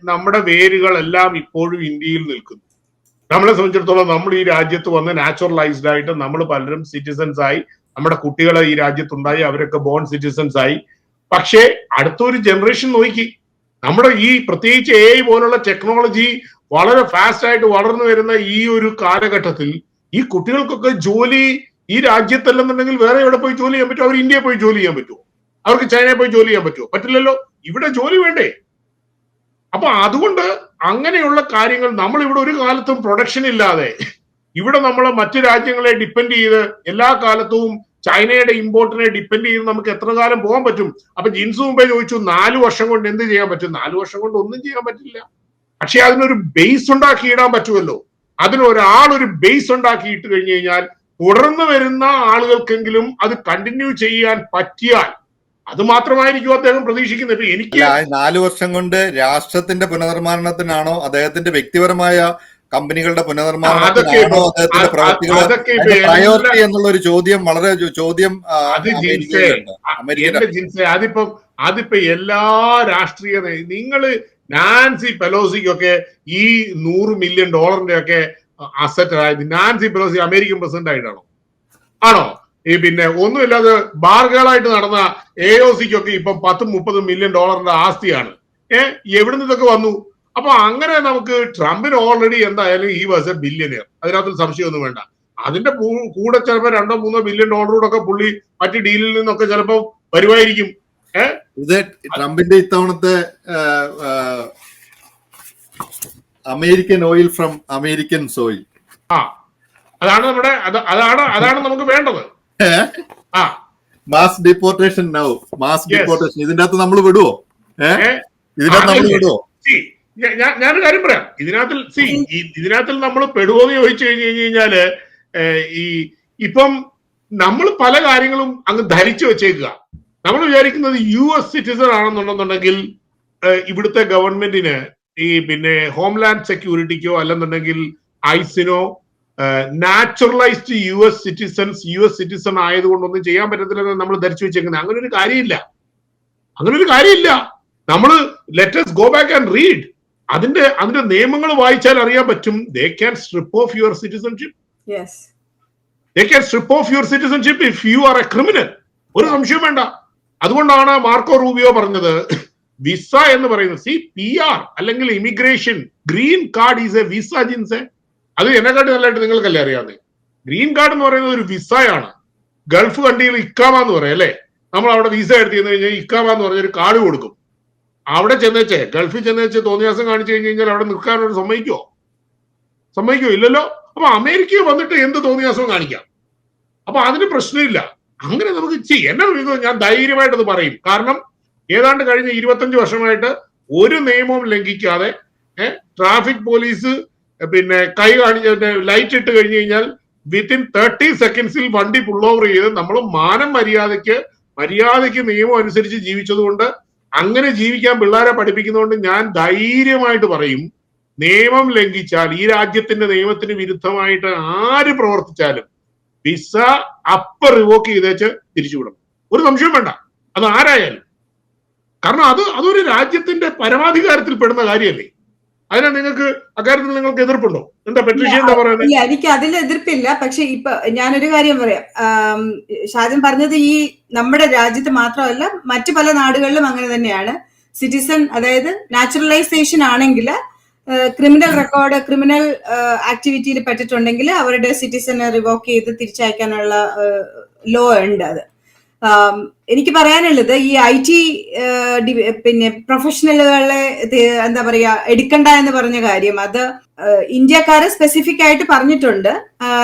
നമ്മുടെ വേരുകളെല്ലാം ഇപ്പോഴും ഇന്ത്യയിൽ നിൽക്കുന്നു. നമ്മളെ സംബന്ധിച്ചിടത്തോളം നമ്മൾ ഈ രാജ്യത്ത് വന്ന് നാച്ചുറലൈസ്ഡ് ആയിട്ട് നമ്മൾ പലരും സിറ്റിസൺസ് ആയി, നമ്മുടെ കുട്ടികളെ ഈ രാജ്യത്തുണ്ടായി, അവരൊക്കെ ബോൺ സിറ്റിസൺസ് ആയി. പക്ഷേ അടുത്തൊരു ജനറേഷൻ നോക്കി, നമ്മുടെ ഈ പ്രത്യേകിച്ച് AI പോലുള്ള ടെക്നോളജി വളരെ ഫാസ്റ്റ് ആയിട്ട് വളർന്നു വരുന്ന ഈ ഒരു കാലഘട്ടത്തിൽ ഈ കുട്ടികൾക്കൊക്കെ ജോലി ഈ രാജ്യത്തല്ലെന്നുണ്ടെങ്കിൽ വേറെ എവിടെ പോയി ജോലി ചെയ്യാൻ പറ്റുമോ? അവർ ഇന്ത്യയിൽ പോയി ജോലി ചെയ്യാൻ പറ്റുമോ? അവർക്ക് ചൈനയിൽ പോയി ജോലി ചെയ്യാൻ പറ്റുമോ? പറ്റില്ലല്ലോ. ഇവിടെ ജോലി വേണ്ടേ? അപ്പൊ അതുകൊണ്ട് അങ്ങനെയുള്ള കാര്യങ്ങൾ നമ്മൾ ഇവിടെ ഒരു കാലത്തും പ്രൊഡക്ഷൻ ഇല്ലാതെ ഇവിടെ നമ്മൾ മറ്റു രാജ്യങ്ങളെ ഡിപ്പെൻഡ് ചെയ്ത് എല്ലാ കാലത്തും ചൈനയുടെ ഇമ്പോർട്ടിനെ ഡിപ്പെൻഡ് ചെയ്ത് നമുക്ക് എത്ര കാലം പോകാൻ പറ്റും? അപ്പൊ ജിൻസ് മുമ്പേ ചോദിച്ചു 4 വർഷം കൊണ്ട് എന്ത് ചെയ്യാൻ പറ്റും? 4 വർഷം കൊണ്ട് ഒന്നും ചെയ്യാൻ പറ്റില്ല. പക്ഷെ അതിനൊരു ബേസ് ഉണ്ടാക്കി ഇടാൻ പറ്റുമല്ലോ. അതിനൊരാളൊരു ബേസ് ഉണ്ടാക്കിയിട്ട് കഴിഞ്ഞു കഴിഞ്ഞാൽ തുടർന്ന് വരുന്ന ആളുകൾക്കെങ്കിലും അത് കണ്ടിന്യൂ ചെയ്യാൻ പറ്റിയാൽ അത് മാത്രമായിരിക്കും അദ്ദേഹം പ്രതീക്ഷിക്കുന്നത്. ഇപ്പൊ എനിക്ക് 4 വർഷം കൊണ്ട് രാഷ്ട്രത്തിന്റെ പുനർനിർമ്മാണത്തിനാണോ അദ്ദേഹത്തിന്റെ വ്യക്തിപരമായ കമ്പനികളുടെ പുനർനിർമ്മാണത്തിനാണോ അദ്ദേഹത്തിന്റെ പ്രവർത്തികൾ പ്രയോറിറ്റി എന്നുള്ള ഒരു ചോദ്യം അതിപ്പോ എല്ലാ രാഷ്ട്രീയ നാൻസി പെലോസിക്കൊക്കെ ഈ $100 മില്യൺ ഒക്കെ അസറ്റ് ആയത് നാൻസി പെലോസി അമേരിക്കൻ പ്രസിഡന്റ് ആയിട്ടാണോ? ആണോ? ഈ പിന്നെ ഒന്നുമില്ലാതെ ബാർഗേളായിട്ട് നടന്ന AOCക്കൊക്കെ ഇപ്പം 10-30 മില്യൺ ആസ്തിയാണ്. എവിടുന്ന് ഇതൊക്കെ വന്നു? അപ്പൊ അങ്ങനെ നമുക്ക് ട്രംപിന് ഓൾറെഡി എന്തായാലും ഈ വാസ് എ ബില്യണിയർ, അതിനകത്ത് സംശയമൊന്നും വേണ്ട. അതിന്റെ കൂടെ ചിലപ്പോ $2-3 ബില്യൺ ഒക്കെ പുള്ളി മറ്റു ഡീലിൽ നിന്നൊക്കെ ചിലപ്പോ വരുമായിരിക്കും. ഇത് ട്രംപിന്റെ ഇത്തവണത്തെ American oil from American soil. അതാണ് നമുക്ക് വേണ്ടത്. മാസ് ഡിപ്പോർട്ടേഷൻ ഇതിന്റെ അകത്ത് നമ്മൾ വിടുവോ? ഞാനൊരു കാര്യം പറയാം. ഇതിനകത്തിൽ നമ്മൾ പെടുവോന്ന് ചോദിച്ചു കഴിഞ്ഞാല് ഇപ്പം നമ്മൾ പല കാര്യങ്ങളും അങ്ങ് ധരിച്ചു വെച്ചേക്കുക. നമ്മൾ വിചാരിക്കുന്നത് US സിറ്റിസൺ ആണെന്നുണ്ടെന്നുണ്ടെങ്കിൽ ഇവിടുത്തെ ഗവൺമെന്റിന് ഈ പിന്നെ ഹോംലാൻഡ് സെക്യൂരിറ്റിക്കോ അല്ലെന്നുണ്ടെങ്കിൽ ഐസിനോ നാച്ചുറലൈസ്ഡ് US സിറ്റിസൺ ആയതുകൊണ്ടൊന്നും ചെയ്യാൻ പറ്റത്തില്ലെന്ന് നമ്മൾ ധരിച്ചു വെച്ചേക്കുന്നത്. അങ്ങനെ ഒരു കാര്യമില്ല. നമ്മൾ let us go back and read. അതിന്റെ നിയമങ്ങൾ വായിച്ചാൽ അറിയാൻ പറ്റും. They can strip off your citizenship. Yes. They can strip off your citizenship if you are a criminal. ഒരു സംശയം വേണ്ട. അതുകൊണ്ടാണ് മാർക്കോ റൂബിയോ പറഞ്ഞത് വിസ എന്ന് പറയുന്നത് PR അല്ലെങ്കിൽ immigration green card is a visa ജിൻസെ. അത് എന്നെക്കാട്ടി നല്ലതായിട്ട് നിങ്ങൾക്കല്ലേ അറിയാവുന്നത്. ഗ്രീൻ കാർഡ് എന്ന് പറയുന്നത് ഒരു വിസയാണ്. ഗൾഫ് കൺട്രിയിൽ ഇക്കാമ എന്ന് പറയാം അല്ലെ. നമ്മൾ അവിടെ വിസ എടുത്തു കഴിഞ്ഞാൽ ഇക്കാമ എന്ന് പറഞ്ഞൊരു കാർഡ് കൊടുക്കും. അവിടെ ഗൾഫിൽ ചെന്നേച്ച് തോന്നിയാസം കാണിച്ചു കഴിഞ്ഞാൽ അവിടെ നിൽക്കാനോട് സമ്മതിക്കോ? ഇല്ലല്ലോ. അപ്പൊ അമേരിക്കയിൽ വന്നിട്ട് എന്ത് തോന്നിയാസവും കാണിക്കാം. അപ്പൊ അതിന് പ്രശ്നമില്ല. അങ്ങനെ നമുക്ക് എന്നെ ഞാൻ ധൈര്യമായിട്ട് അത് പറയും. കാരണം ഏതാണ്ട് കഴിഞ്ഞ 25 വർഷമായിട്ട് ഒരു നിയമവും ലംഘിക്കാതെ ട്രാഫിക് പോലീസ് പിന്നെ കൈ കാണിച്ച് ലൈറ്റ് ഇട്ട് കഴിഞ്ഞു കഴിഞ്ഞാൽ വിത്തിൻ 30 സെക്കൻഡ്സിൽ വണ്ടി പുൾ ഓവർ ചെയ്ത് നമ്മൾ മാനം മര്യാദയ്ക്ക് നിയമം അനുസരിച്ച് ജീവിച്ചതുകൊണ്ട്, അങ്ങനെ ജീവിക്കാൻ പിള്ളേരെ പഠിപ്പിക്കുന്നതുകൊണ്ട് ഞാൻ ധൈര്യമായിട്ട് പറയും, നിയമം ലംഘിച്ചാൽ, ഈ രാജ്യത്തിന്റെ നിയമത്തിന് വിരുദ്ധമായിട്ട് ആര് പ്രവർത്തിച്ചാലും വിസ റിവോക്ക് ചെയ്തേച്ച് തിരിച്ചുവിടണം. ഒരു സംശയം വേണ്ട, അത് ആരായാലും. കാരണം അതൊരു രാജ്യത്തിന്റെ പരമാധികാരത്തിൽ പെടുന്ന കാര്യമല്ലേ. അതിനെ നിങ്ങൾക്ക് അക്കാര്യത്തിൽ നിങ്ങൾക്ക് എതിർപ്പുണ്ടോ? എന്താ പെട്രീഷ്യ എന്താ പറയുന്നത്? ഇല്ല, എനിക്ക് അതിൽ എതിർപ്പില്ല. പക്ഷെ ഇപ്പൊ ഞാനൊരു കാര്യം പറയാം. ഷാജൻ പറഞ്ഞത് ഈ നമ്മുടെ രാജ്യത്ത് മാത്രമല്ല, മറ്റു പല നാടുകളിലും അങ്ങനെ തന്നെയാണ്. സിറ്റിസൺ, അതായത് നാച്ചുറലൈസേഷൻ ആണെങ്കിൽ ക്രിമിനൽ റെക്കോർഡ്, ക്രിമിനൽ ആക്ടിവിറ്റിയിൽ പെട്ടിട്ടുണ്ടെങ്കിൽ അവരുടെ സിറ്റിസനെ റിവോക്ക് ചെയ്ത് തിരിച്ചയക്കാനുള്ള ലോ ഉണ്ട്. അത് എനിക്ക് പറയാനുള്ളത്, ഈ IT പിന്നെ പ്രൊഫഷണലുകളെ എന്താ പറയാ എടുക്കണ്ട എന്ന് പറഞ്ഞ കാര്യം, അത് ഇന്ത്യക്കാരെ സ്പെസിഫിക് ആയിട്ട് പറഞ്ഞിട്ടുണ്ട്.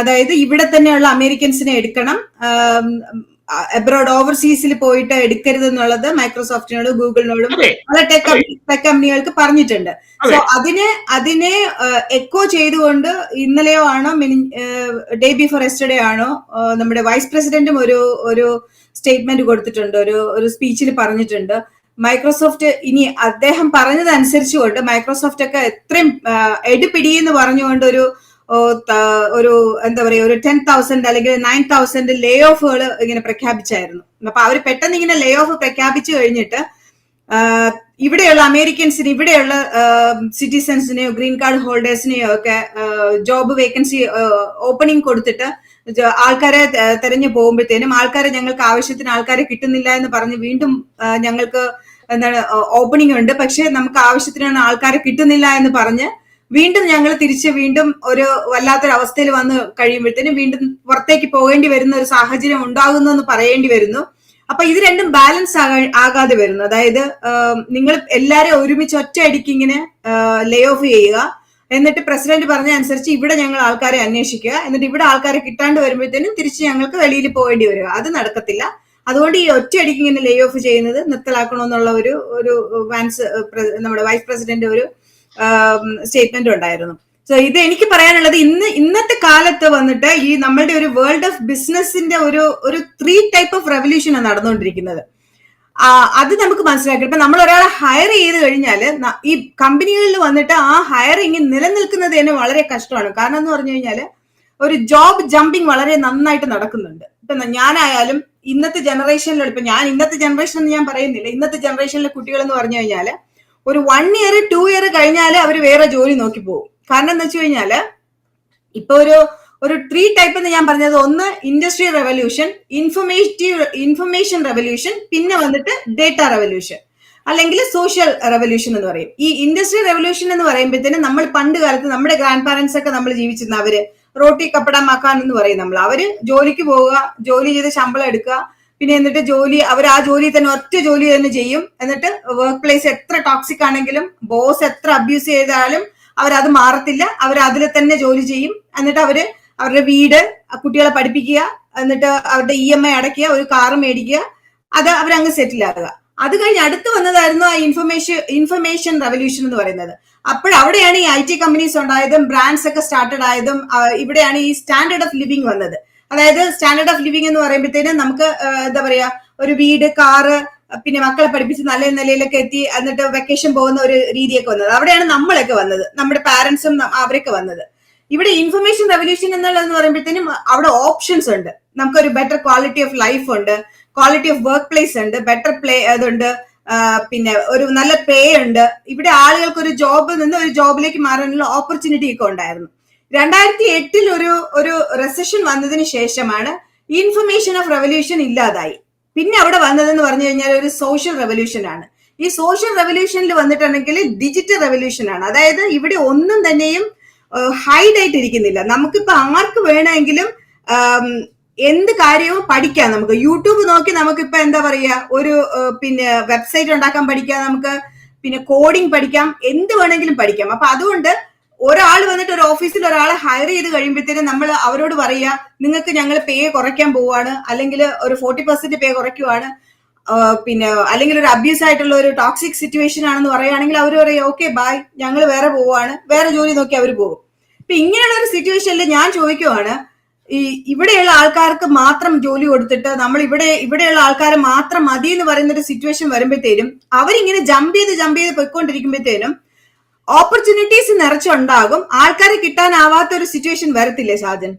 അതായത് ഇവിടെ തന്നെയുള്ള അമേരിക്കൻസിനെ എടുക്കണം, അബ്രോഡ് ഓവർസീസിൽ പോയിട്ട് എടുക്കരുത് എന്നുള്ളത് മൈക്രോസോഫ്റ്റിനോടും ഗൂഗിളിനോടും പല ടെക് കമ്പനികൾക്ക് പറഞ്ഞിട്ടുണ്ട്. സോ അതിനെ എക്കോ ചെയ്തുകൊണ്ട് ഇന്നലെയോ ആണോ ഡേ ബിഫോർ യെസ്റ്റർഡേ ആണോ നമ്മുടെ വൈസ് പ്രസിഡന്റും ഒരു സ്റ്റേറ്റ്മെന്റ് കൊടുത്തിട്ടുണ്ട്, ഒരു സ്പീച്ചിൽ പറഞ്ഞിട്ടുണ്ട്. മൈക്രോസോഫ്റ്റ് ഇനി അദ്ദേഹം പറഞ്ഞതനുസരിച്ചുകൊണ്ട് മൈക്രോസോഫ്റ്റ് ഒക്കെ എത്രയും എടുപിടിയെന്ന് പറഞ്ഞുകൊണ്ട് ഒരു എന്താ പറയാ ഒരു 10,000 അല്ലെങ്കിൽ 9,000 ലേ ഓഫുകൾ ഇങ്ങനെ പ്രഖ്യാപിച്ചായിരുന്നു. അപ്പൊ അവർ പെട്ടെന്ന് ഇങ്ങനെ ലേ ഓഫ് പ്രഖ്യാപിച്ചു കഴിഞ്ഞിട്ട് ഇവിടെയുള്ള അമേരിക്കൻസിന്, ഇവിടെയുള്ള സിറ്റിസൺസിനെയോ ഗ്രീൻ കാർഡ് ഹോൾഡേഴ്സിനെയോ ഒക്കെ ജോബ് വേക്കൻസി ഓപ്പണിംഗ് കൊടുത്തിട്ട് ആൾക്കാരെ തെരഞ്ഞു പോകുമ്പോഴത്തേനും ആൾക്കാരെ ഞങ്ങൾക്ക് ആവശ്യത്തിന് ആൾക്കാരെ കിട്ടുന്നില്ല എന്ന് പറഞ്ഞ് വീണ്ടും ഞങ്ങൾക്ക് എന്താണ് ഓപ്പണിംഗ് ഉണ്ട്, പക്ഷെ നമുക്ക് ആവശ്യത്തിനാണ് ആൾക്കാരെ കിട്ടുന്നില്ല എന്ന് പറഞ്ഞ് വീണ്ടും ഞങ്ങൾ വീണ്ടും ഒരു വല്ലാത്തൊരു അവസ്ഥയിൽ വന്ന് കഴിയുമ്പോഴത്തേനും വീണ്ടും പുറത്തേക്ക് പോകേണ്ടി വരുന്ന ഒരു സാഹചര്യം ഉണ്ടാകുന്നു എന്ന് പറയേണ്ടി വരുന്നു. അപ്പൊ ഇത് രണ്ടും ബാലൻസ് ആകാതെ വരുന്നു. അതായത് നിങ്ങൾ എല്ലാരും ഒരുമിച്ച് ഒറ്റയടിക്ക് ഇങ്ങനെ ലേ ഓഫ് ചെയ്യുക, എന്നിട്ട് പ്രസിഡന്റ് പറഞ്ഞ അനുസരിച്ച് ഇവിടെ ഞങ്ങൾ ആൾക്കാരെ അന്വേഷിക്കുക, എന്നിട്ട് ഇവിടെ ആൾക്കാരെ കിട്ടാണ്ട് വരുമ്പോഴത്തേനും തിരിച്ച് ഞങ്ങൾക്ക് വെളിയിൽ പോകേണ്ടി വരിക. അത് നടക്കത്തില്ല. അതുകൊണ്ട് ഈ ഒറ്റയടിക്ക് ഇങ്ങനെ ലേ ഓഫ് ചെയ്യുന്നത് നിർത്തലാക്കണമെന്നുള്ള ഒരു നമ്മുടെ വൈസ് പ്രസിഡന്റ് ഒരു സ്റ്റേറ്റ്മെന്റ് ഉണ്ടായിരുന്നു. സോ ഇത് എനിക്ക് പറയാനുള്ളത്, ഇന്നത്തെ കാലത്ത് വന്നിട്ട് ഈ നമ്മളുടെ ഒരു വേൾഡ് ഓഫ് ബിസിനസിന്റെ ഒരു 3 ടൈപ്പ് ഓഫ് റെവല്യൂഷനാണ് നടന്നുകൊണ്ടിരിക്കുന്നത്. അത് നമുക്ക് മനസ്സിലാക്കി. ഇപ്പൊ നമ്മൾ ഒരാളെ ഹയർ ചെയ്ത് കഴിഞ്ഞാൽ ഈ കമ്പനികളിൽ വന്നിട്ട് ആ ഹയറിങ് നിലനിൽക്കുന്നത് തന്നെ വളരെ കഷ്ടമാണ്. കാരണം എന്ന് പറഞ്ഞു കഴിഞ്ഞാൽ ഒരു ജോബ് ജമ്പിങ് വളരെ നന്നായിട്ട് നടക്കുന്നുണ്ട്. ഇപ്പൊ ഞാനായാലും ഇന്നത്തെ ജനറേഷനിൽ, ഇപ്പൊ ഇന്നത്തെ ജനറേഷൻ എന്ന് ഞാൻ പറയുന്നില്ല, ഇന്നത്തെ ജനറേഷനിലെ കുട്ടികൾ എന്ന് പറഞ്ഞു കഴിഞ്ഞാല് ഒരു 1 ഇയർ 2 ഇയർ കഴിഞ്ഞാല് അവർ വേറെ ജോലി നോക്കി പോകും. കാരണം എന്താ വെച്ച് കഴിഞ്ഞാല് ഇപ്പൊ ഒരു 3 ടൈപ്പ് എന്ന് ഞാൻ പറഞ്ഞത്, ഒന്ന് ഇൻഡസ്ട്രിയൽ റെവല്യൂഷൻ, ഇൻഫർമേഷൻ റെവല്യൂഷൻ, പിന്നെ വന്നിട്ട് ഡേറ്റ റെവല്യൂഷൻ അല്ലെങ്കിൽ സോഷ്യൽ റെവല്യൂഷൻ എന്ന് പറയും. ഈ ഇൻഡസ്ട്രിയൽ റെവല്യൂഷൻ എന്ന് പറയുമ്പോഴത്തേനും നമ്മൾ പണ്ട് കാലത്ത് നമ്മുടെ ഗ്രാൻഡ് പാരന്റ്സ് ഒക്കെ നമ്മൾ ജീവിച്ചിരുന്ന അവര് റോട്ടി കപ്പട മക്കാൻ എന്ന് പറയും. അവര് ജോലിക്ക് പോവുക, ജോലി ചെയ്ത് ശമ്പളം എടുക്കുക, പിന്നെ എന്നിട്ട് അവർ ആ ജോലി തന്നെ ഒറ്റ ജോലി തന്നെ ചെയ്യും. എന്നിട്ട് വർക്ക് പ്ലേസ് എത്ര ടോക്സിക് ആണെങ്കിലും, ബോസ് എത്ര അബ്യൂസ് ചെയ്താലും അവരത് മാറത്തില്ല, അവർ അതിൽ തന്നെ ജോലി ചെയ്യും. എന്നിട്ട് അവരുടെ വീട്, കുട്ടികളെ പഠിപ്പിക്കുക, എന്നിട്ട് അവരുടെ EMI അടയ്ക്കുക, ഒരു കാറ് മേടിക്കുക, അത് അവരങ്ങ് സെറ്റിൽ ആകുക. അത് കഴിഞ്ഞ് അടുത്ത് വന്നതായിരുന്നു ആ ഇൻഫർമേഷൻ റെവല്യൂഷൻ എന്ന് പറയുന്നത്. അവിടെയാണ് ഈ IT കമ്പനീസ് ഉണ്ടായതും ബ്രാൻഡ്സ് ഒക്കെ സ്റ്റാർട്ടഡ് ആയതും. ഇവിടെയാണ് ഈ സ്റ്റാൻഡേർഡ് ഓഫ് ലിവിങ് വന്നത്. അതായത് സ്റ്റാൻഡേർഡ് ഓഫ് ലിവിങ് എന്ന് പറയുമ്പോഴത്തേനും നമുക്ക് എന്താ പറയാ ഒരു വീട്, കാറ്, പിന്നെ മക്കളെ പഠിപ്പിച്ച് നല്ല നിലയിലൊക്കെ എത്തി, എന്നിട്ട് വെക്കേഷൻ പോകുന്ന ഒരു രീതിയൊക്കെ വന്നത്. അവിടെയാണ് നമ്മളൊക്കെ വന്നത്, നമ്മുടെ പാരന്റ്സും അവരൊക്കെ വന്നത്. ഇവിടെ ഇൻഫർമേഷൻ റെവല്യൂഷൻ എന്നുള്ളതെന്ന് പറയുമ്പോഴത്തേനും അവിടെ ഓപ്ഷൻസ് ഉണ്ട്. നമുക്കൊരു ബെറ്റർ ക്വാളിറ്റി ഓഫ് ലൈഫ് ഉണ്ട്, ക്വാളിറ്റി ഓഫ് വർക്ക് പ്ലേസ് ഉണ്ട്, ബെറ്റർ അതുണ്ട്, പിന്നെ ഒരു നല്ല പേ ഉണ്ട്. ഇവിടെ ആളുകൾക്ക് ഒരു ജോബിൽ നിന്ന് ഒരു ജോബിലേക്ക് മാറാനുള്ള ഓപ്പർച്യൂണിറ്റി ഒക്കെ ഉണ്ടായിരുന്നു. 2008 ഒരു റെസഷൻ വന്നതിന് ശേഷമാണ് ഇൻഫർമേഷൻ ഓഫ് റെവല്യൂഷൻ ഇല്ലാതായി. പിന്നെ അവിടെ വന്നതെന്ന് പറഞ്ഞു കഴിഞ്ഞാൽ ഒരു സോഷ്യൽ റെവല്യൂഷൻ ആണ്. ഈ സോഷ്യൽ റെവല്യൂഷനിൽ വന്നിട്ടുണ്ടെങ്കിൽ ഡിജിറ്റൽ റെവല്യൂഷൻ ആണ്. അതായത് ഇവിടെ ഒന്നും തന്നെയും ഹൈഡ് ആയിട്ട് ഇരിക്കുന്നില്ല. നമുക്കിപ്പോ ആർക്ക് വേണമെങ്കിലും എന്ത് കാര്യവും പഠിക്കാം. നമുക്ക് യൂട്യൂബ് നോക്കി നമുക്കിപ്പോ എന്താ പറയാ ഒരു പിന്നെ വെബ്സൈറ്റ് ഉണ്ടാക്കാൻ പഠിക്കാം, നമുക്ക് പിന്നെ കോഡിങ് പഠിക്കാം, എന്ത് വേണമെങ്കിലും പഠിക്കാം. അപ്പൊ അതുകൊണ്ട് ഒരാൾ വന്നിട്ട് ഒരു ഓഫീസിൽ ഒരാളെ ഹയർ ചെയ്ത് കഴിയുമ്പോഴത്തേനും നമ്മൾ അവരോട് പറയുക, നിങ്ങൾക്ക് ഞങ്ങൾ പേ കുറയ്ക്കാൻ പോവാണ്, അല്ലെങ്കിൽ ഒരു 40% പേ കുറയ്ക്കുവാണ്, പിന്നെ അല്ലെങ്കിൽ ഒരു അബ്യൂസ് ആയിട്ടുള്ള ഒരു ടോക്സിക് സിറ്റുവേഷൻ ആണെന്ന് പറയുകയാണെങ്കിൽ അവർ പറയും ഓക്കെ ബൈ, ഞങ്ങൾ വേറെ പോവാണ്, വേറെ ജോലി നോക്കി അവർ പോകും. ഇപ്പൊ ഇങ്ങനെയുള്ള ഒരു സിറ്റുവേഷനിൽ ഞാൻ ചോദിക്കുവാണ്, ഇവിടെയുള്ള ആൾക്കാർക്ക് മാത്രം ജോലി കൊടുത്തിട്ട് നമ്മൾ ഇവിടെയുള്ള ആൾക്കാരെ മാത്രം മതി എന്ന് പറയുന്ന ഒരു സിറ്റുവേഷൻ വരുമ്പോഴത്തേനും അവരിങ്ങനെ ജമ്പ് ചെയ്ത് പോയിക്കൊണ്ടിരിക്കുമ്പോഴത്തേനും ഓപ്പർച്യൂണിറ്റീസ് നിറച്ചുണ്ടാകും, ആൾക്കാരെ കിട്ടാനാവാത്ത ഒരു സിറ്റുവേഷൻ വരത്തില്ലേ ഷാജൻ?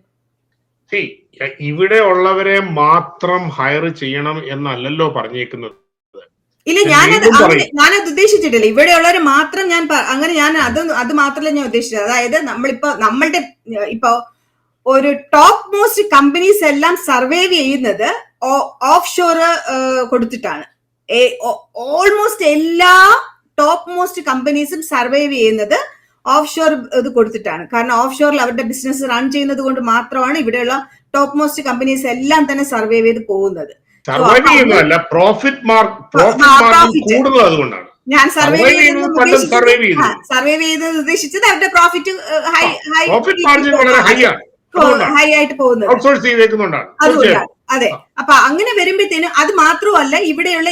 ഇവിടെ ഉള്ളവരെ മാത്രം ഹയർ ചെയ്യണം എന്നല്ലല്ലോ പറഞ്ഞേക്കുന്നത്. ഇല്ല, ഞാനത് ഉദ്ദേശിച്ചിട്ടില്ല. ഇവിടെയുള്ളവരെ മാത്രം ഞാൻ അത് മാത്രമല്ല ഞാൻ ഉദ്ദേശിച്ചത്. അതായത് നമ്മളുടെ ഇപ്പൊ ഒരു ടോപ്പ് മോസ്റ്റ് കമ്പനീസ് എല്ലാം സർവൈവ് ചെയ്യുന്നത് ഓഫ് ഷോർ കൊടുത്തിട്ടാണ്. ഓൾമോസ്റ്റ് എല്ലാ ടോപ്പ് മോസ്റ്റ് കമ്പനീസും സർവൈവ് ചെയ്യുന്നത് ഓഫ് ഷോർ ഇത് കൊടുത്തിട്ടാണ്. കാരണം ഓഫ് ഷോറിൽ അവരുടെ ബിസിനസ് റൺ ചെയ്യുന്നത് കൊണ്ട് മാത്രമാണ് ഇവിടെയുള്ള ടോപ്പ് മോസ്റ്റ് കമ്പനീസ് എല്ലാം തന്നെ സർവൈവ് ചെയ്ത് പോകുന്നത്. ഞാൻ സർവൈവ് ചെയ്തത് ഉദ്ദേശിച്ചത് അവരുടെ പ്രോഫിറ്റ് ഹൈ ആയിട്ട് പോകുന്നത് അതുകൊണ്ടാണ്. അതെ, അപ്പൊ അങ്ങനെ വരുമ്പോഴത്തേനും അത് മാത്രമല്ല, ഇവിടെയുള്ള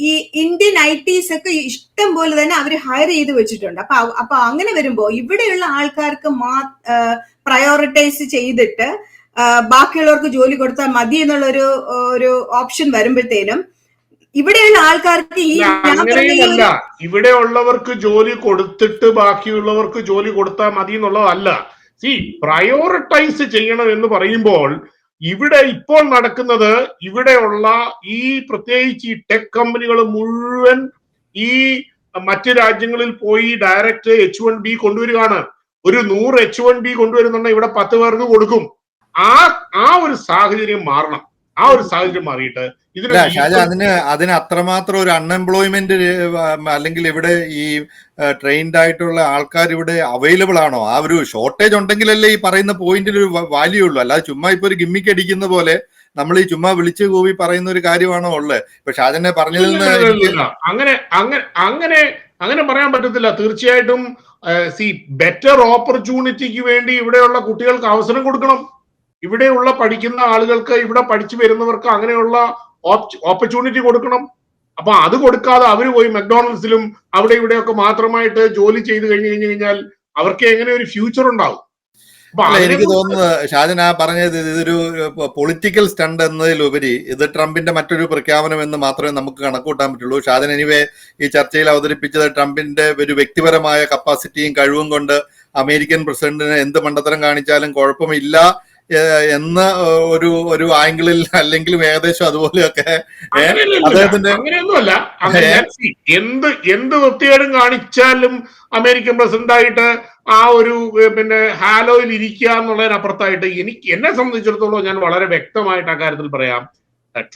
ഈ ഇന്ത്യൻ ITs ഒക്കെ ഇഷ്ടം പോലെ തന്നെ അവർ ഹയർ ചെയ്ത് വെച്ചിട്ടുണ്ട്. അപ്പൊ അങ്ങനെ വരുമ്പോ ഇവിടെയുള്ള ആൾക്കാർക്ക് പ്രയോറിറ്റൈസ് ചെയ്തിട്ട് ബാക്കിയുള്ളവർക്ക് ജോലി കൊടുത്താൽ മതി എന്നുള്ള ഒരു ഓപ്ഷൻ വരുമ്പോഴത്തേനും ഇവിടെയുള്ള ആൾക്കാർക്ക് ഇവിടെ ഉള്ളവർക്ക് ജോലി കൊടുത്തിട്ട് ബാക്കിയുള്ളവർക്ക് ജോലി കൊടുത്താൽ മതി എന്നുള്ളതല്ല. പ്രയോറിറ്റൈസ് ചെയ്യണം എന്ന് പറയുമ്പോൾ ഇവിടെ ഇപ്പോൾ നടക്കുന്നത്, ഇവിടെയുള്ള ഈ പ്രത്യേകിച്ച് ഈ ടെക് കമ്പനികൾ മുഴുവൻ ഈ മറ്റ് രാജ്യങ്ങളിൽ പോയി ഡയറക്റ്റ് H1B കൊണ്ടുവരികയാണ്. ഒരു 100 H1B കൊണ്ടുവരുന്നുണ്ടെങ്കിൽ ഇവിടെ 10 പേർക്ക് കൊടുക്കും. ആ ഒരു സാഹചര്യം മാറണം. ആ ഒരു സാഹചര്യം മാറിയിട്ട് അതിന് അത്രമാത്രം ഒരു അൺഎംപ്ലോയ്മെന്റ് അല്ലെങ്കിൽ ഇവിടെ ഈ ട്രെയിൻഡ് ആയിട്ടുള്ള ആൾക്കാർ ഇവിടെ അവൈലബിൾ ആണോ? ആ ഒരു ഷോർട്ടേജ് ഉണ്ടെങ്കിലല്ലേ ഈ പറയുന്ന പോയിന്റിൽ ഒരു വാല്യൂ ഉള്ളൂ. അല്ലാതെ ചുമ്മാ ഇപ്പൊ ഒരു ഗിമ്മിക്ക് അടിക്കുന്ന പോലെ നമ്മൾ ഈ ചുമ്മാ വിളിച്ചു കൂവി പറയുന്ന ഒരു കാര്യമാണോ ഉള്ളത്? ഇപ്പൊ ഷാജനെ പറഞ്ഞതിൽ നിന്ന് അങ്ങനെ പറയാൻ പറ്റത്തില്ല. തീർച്ചയായിട്ടും ബെറ്റർ ഓപ്പർച്യൂണിറ്റിക്ക് വേണ്ടി ഇവിടെയുള്ള കുട്ടികൾക്ക് അവസരം കൊടുക്കണം. ഇവിടെയുള്ള പഠിക്കുന്ന ആളുകൾക്ക്, ഇവിടെ പഠിച്ചു വരുന്നവർക്ക് അങ്ങനെയുള്ള ഓപ്പർച്യൂണിറ്റി കൊടുക്കണം. അപ്പൊ അത് കൊടുക്കാതെ അവര് പോയി മക്ഡൊണാൾഡ്സിലും അവിടെ ഇവിടെയൊക്കെ മാത്രമായിട്ട് ജോലി ചെയ്ത് കഴിഞ്ഞാൽ അവർക്ക് എങ്ങനെ ഒരു ഫ്യൂച്ചർ ഉണ്ടാവും? എനിക്ക് തോന്നുന്നത് ഷാജൻ പറഞ്ഞത് ഇതൊരു പൊളിറ്റിക്കൽ സ്റ്റണ്ട് എന്നതിലുപരി ഇത് ട്രംപിന്റെ മറ്റൊരു പ്രഖ്യാപനം എന്ന് മാത്രമേ നമുക്ക് കണക്കൂട്ടാൻ പറ്റുള്ളൂ. ഷാജൻ എനിവേ ഈ ചർച്ചയിൽ അവതരിപ്പിച്ചത് ട്രംപിന്റെ ഒരു വ്യക്തിപരമായ കപ്പാസിറ്റിയും കഴിവും കൊണ്ട് അമേരിക്കൻ പ്രസിഡന്റിന് എന്ത് മണ്ടത്തരം കാണിച്ചാലും കുഴപ്പമില്ല എന്ന ഒരു ആംഗിളിൽ, അല്ലെങ്കിൽ ഏകദേശം അതുപോലെയൊക്കെ അദ്ദേഹത്തിന്റെ അങ്ങനെയൊന്നുമല്ല. എന്ത് വൃത്തികേടും കാണിച്ചാലും അമേരിക്കൻ പ്രസിഡന്റായിട്ട് ആ ഒരു ഹാലോയിൽ ഇരിക്കുക എന്നുള്ളതിനപ്പുറത്തായിട്ട് എന്നെ സംബന്ധിച്ചിടത്തോളം ഞാൻ വളരെ വ്യക്തമായിട്ട് അക്കാര്യത്തിൽ പറയാം.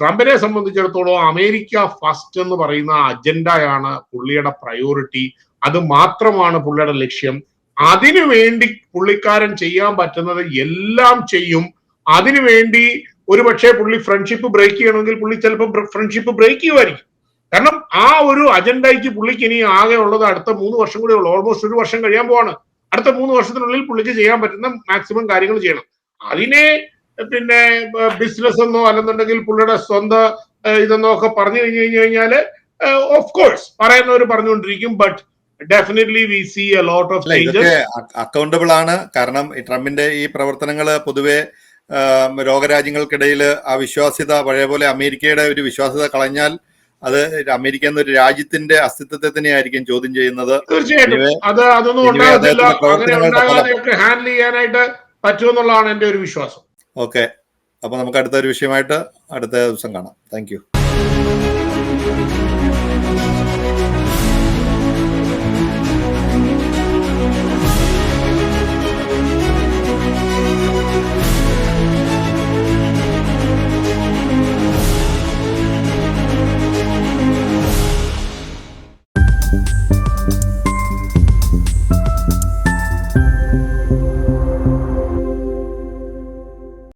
ട്രംപിനെ സംബന്ധിച്ചിടത്തോളം അമേരിക്ക ഫസ്റ്റ് എന്ന് പറയുന്ന അജണ്ടയാണ് പുള്ളിയുടെ പ്രയോറിറ്റി. അത് മാത്രമാണ് പുള്ളിയുടെ ലക്ഷ്യം. അതിനുവേണ്ടി പുള്ളിക്കാരൻ ചെയ്യാൻ പറ്റുന്നത് എല്ലാം ചെയ്യും. അതിനുവേണ്ടി ഒരുപക്ഷെ പുള്ളി ഫ്രണ്ട്ഷിപ്പ് ബ്രേക്ക് ചെയ്യണമെങ്കിൽ പുള്ളി ചിലപ്പോൾ ഫ്രണ്ട്ഷിപ്പ് ബ്രേക്ക് ചെയ്യുമായിരിക്കും. കാരണം ആ ഒരു അജണ്ടയ്ക്ക് പുള്ളിക്ക് ഇനി ആകെ ഉള്ളത് അടുത്ത 3 വർഷം കൂടെ ഉള്ളു. ഓൾമോസ്റ്റ് 1 വർഷം കഴിയാൻ പോവാണ്. അടുത്ത 3 വർഷത്തിനുള്ളിൽ പുള്ളിക്ക് ചെയ്യാൻ പറ്റുന്ന മാക്സിമം കാര്യങ്ങൾ ചെയ്യണം. അതിനെ ബിസിനസ് എന്നോ അല്ലെന്നുണ്ടെങ്കിൽ പുള്ളിയുടെ സ്വന്തം ഇതെന്നോ ഒക്കെ പറഞ്ഞു കഴിഞ്ഞാല് ഓഫ് കോഴ്സ് പറയുന്നവർ പറഞ്ഞുകൊണ്ടിരിക്കും. But definitely we see a lot of changes. Accountable ആണ്. കാരണം ഈ ട്രംപിന്റെ ഈ പ്രവർത്തനങ്ങള് പൊതുവെ ലോകരാജ്യങ്ങൾക്കിടയിൽ ആ വിശ്വാസ്യത, പഴയ പോലെ അമേരിക്കയുടെ ഒരു വിശ്വാസ്യത കളഞ്ഞാൽ അത് അമേരിക്ക എന്നൊരു രാജ്യത്തിന്റെ അസ്തിത്വത്തെ തന്നെയായിരിക്കും ചോദ്യം ചെയ്യുന്നത്. തീർച്ചയായിട്ടും അതൊന്നും ഉണ്ടാകാതെയൊക്കെ ഹാൻഡിൽ ചെയ്യാനായിട്ട് പറ്റുമെന്നുള്ളതാണ് എന്റെ ഒരു വിശ്വാസം. ഓക്കെ, അപ്പൊ നമുക്ക് അടുത്ത ഒരു വിഷയമായിട്ട് അടുത്ത ദിവസം കാണാം. Thank you.